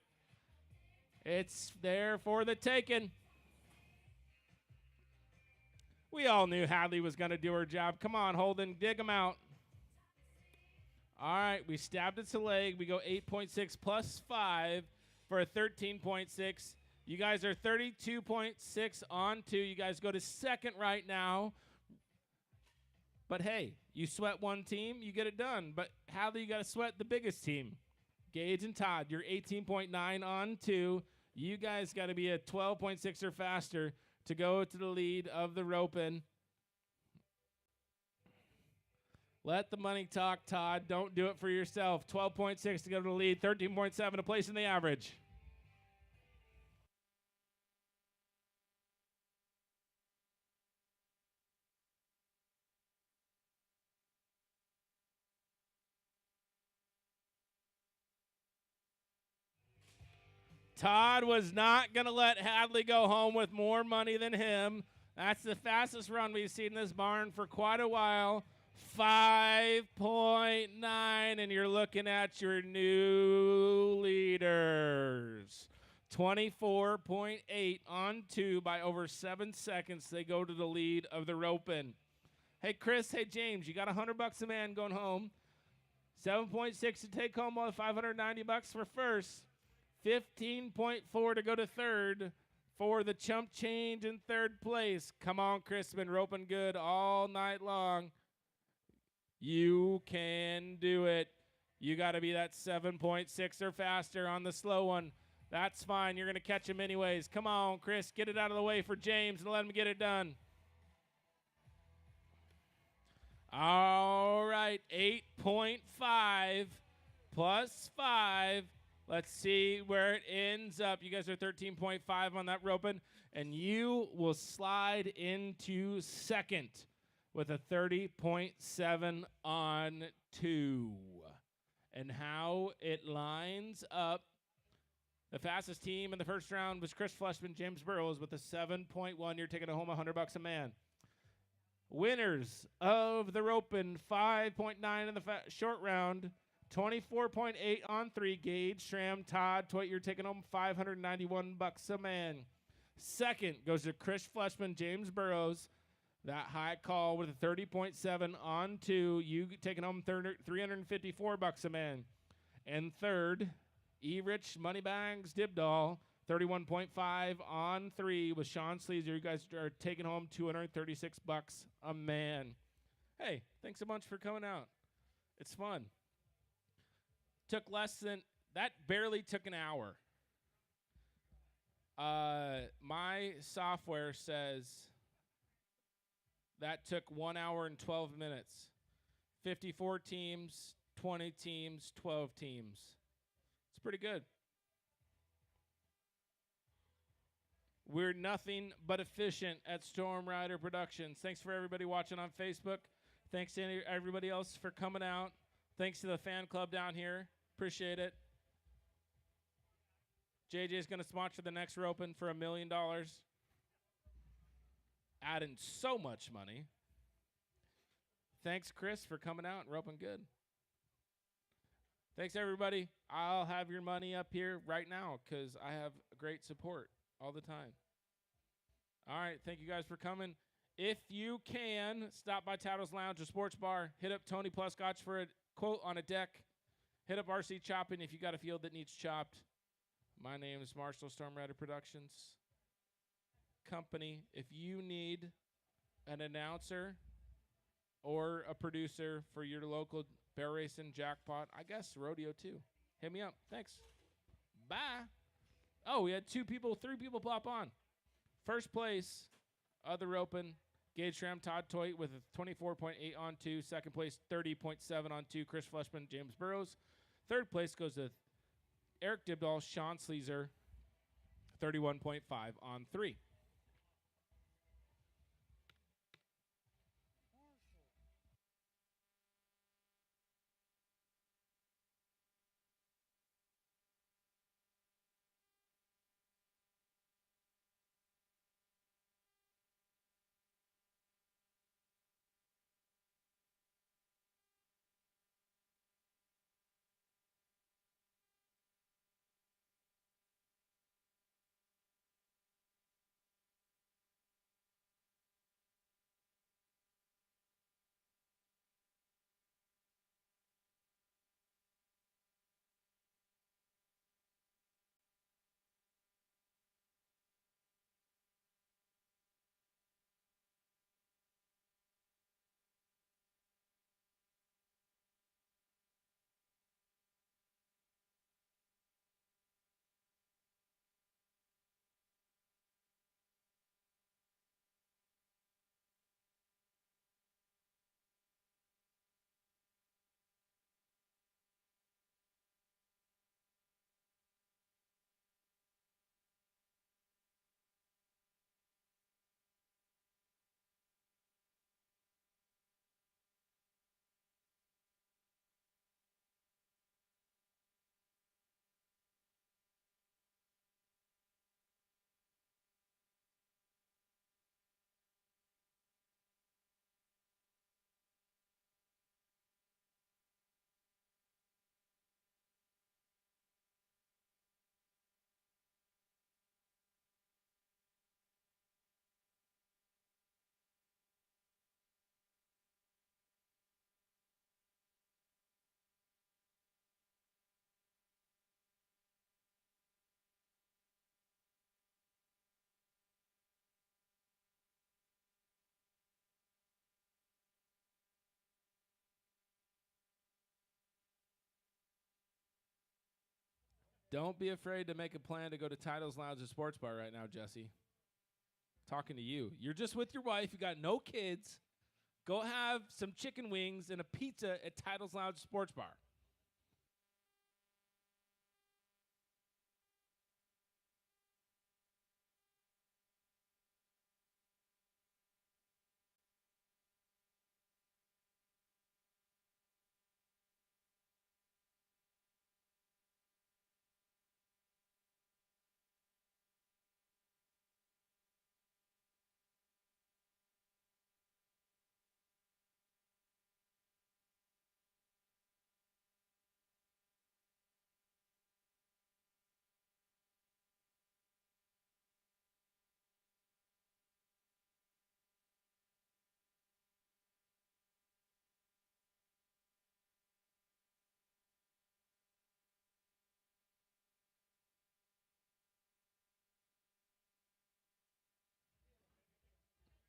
It's there for the taking. We all knew Hadley was going to do her job. Come on, Holden, dig him out. All right, we stabbed its leg. We go 8.6 plus 5 for a 13.6. You guys are 32.6 on 2. You guys go to second right now. But, hey, you sweat one team, you get it done. But Hadley, you got to sweat the biggest team. Gage and Todd, you're 18.9 on 2. You guys got to be a 12.6 or faster to go to the lead of the roping. Let the money talk, Todd. Don't do it for yourself. 12.6 to go to the lead. 13.7 to place in the average. Todd was not going to let Hadley go home with more money than him. That's the fastest run we've seen in this barn for quite a while. 5.9, and you're looking at your new leaders. 24.8 on 2 by over 7 seconds. They go to the lead of the roping. Hey, Chris. Hey, James. You got $100 a man going home. 7.6 to take home, all $590 for first. 15.4 to go to third for the chump change in third place. Come on, Chris. Been roping good all night long. You can do it. You got to be that 7.6 or faster on the slow one. That's fine. You're going to catch him anyways. Come on, Chris. Get it out of the way for James and let him get it done. All right. 8.5 plus 5. Let's see where it ends up. You guys are 13.5 on that roping, and you will slide into second with a 30.7 on 2. And how it lines up, the fastest team in the first round was Chris Fleshman, James Burrows with a 7.1. You're taking home $100 a man. Winners of the roping, 5.9 in the short round, 24.8 on 3. Gage, Stram, Todd, Toit, you're taking home $591 a man. Second goes to Chris Fleshman, James Burrows. That high call with a 30.7 on 2. You taking home $354 a man. And third, E-Rich Moneybags Dibdall, 31.5 on 3 with Sean Sleazer. You guys are taking home $236 a man. Hey, thanks a bunch for coming out. It's fun. Took less than, that barely took an hour. My software says that took 1 hour and 12 minutes. 54 teams, 20 teams, 12 teams. It's pretty good. We're nothing but efficient at Storm Rider Productions. Thanks for everybody watching on Facebook. Thanks to everybody else for coming out. Thanks to the fan club down here. Appreciate it. JJ's going to sponsor the next roping for $1 million. Adding so much money. Thanks, Chris, for coming out and roping good. Thanks, everybody. I'll have your money up here right now because I have great support all the time. All right, thank you guys for coming. If you can, stop by Tattles Lounge, a sports bar. Hit up Tony Pluscotch for a quote on a deck. Hit up RC Chopping if you got a field that needs chopped. My name is Marshall, Storm Rider Productions Company. If you need an announcer or a producer for your local bear racing jackpot, I guess rodeo too, hit me up. Thanks. Bye. Oh, we had 3 people pop on. First place, other open, Gage Schramm, Todd Toit with a 24.8 on 2. Second place, 30.7 on 2, Chris Fleshman, James Burrows. Third place goes to Eric Dibdall, Sean Sleazer, 31.5 on 3. Don't be afraid to make a plan to go to Title's Lounge and Sports Bar right now, Jesse. Talking to you. You're just with your wife. You got no kids. Go have some chicken wings and a pizza at Title's Lounge Sports Bar.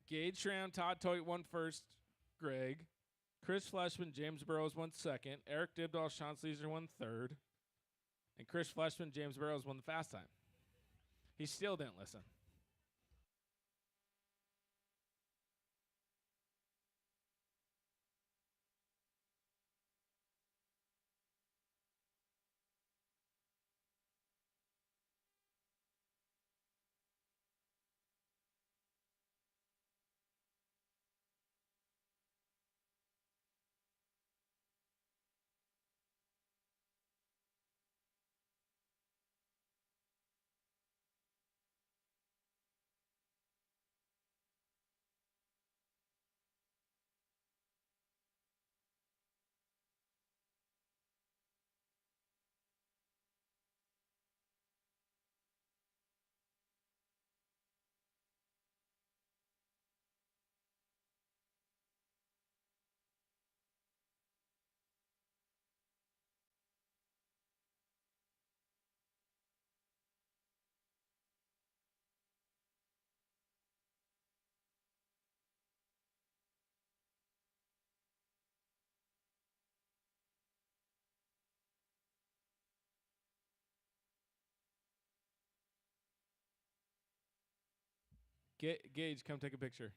Gage Schramm, Todd Toit won first. Greg. Chris Fleshman, James Burrows won second. Eric Dibdahl, Sean Sleazer won third. And Chris Fleshman, James Burrows won the fast time. He still didn't listen. Gage, come take a picture.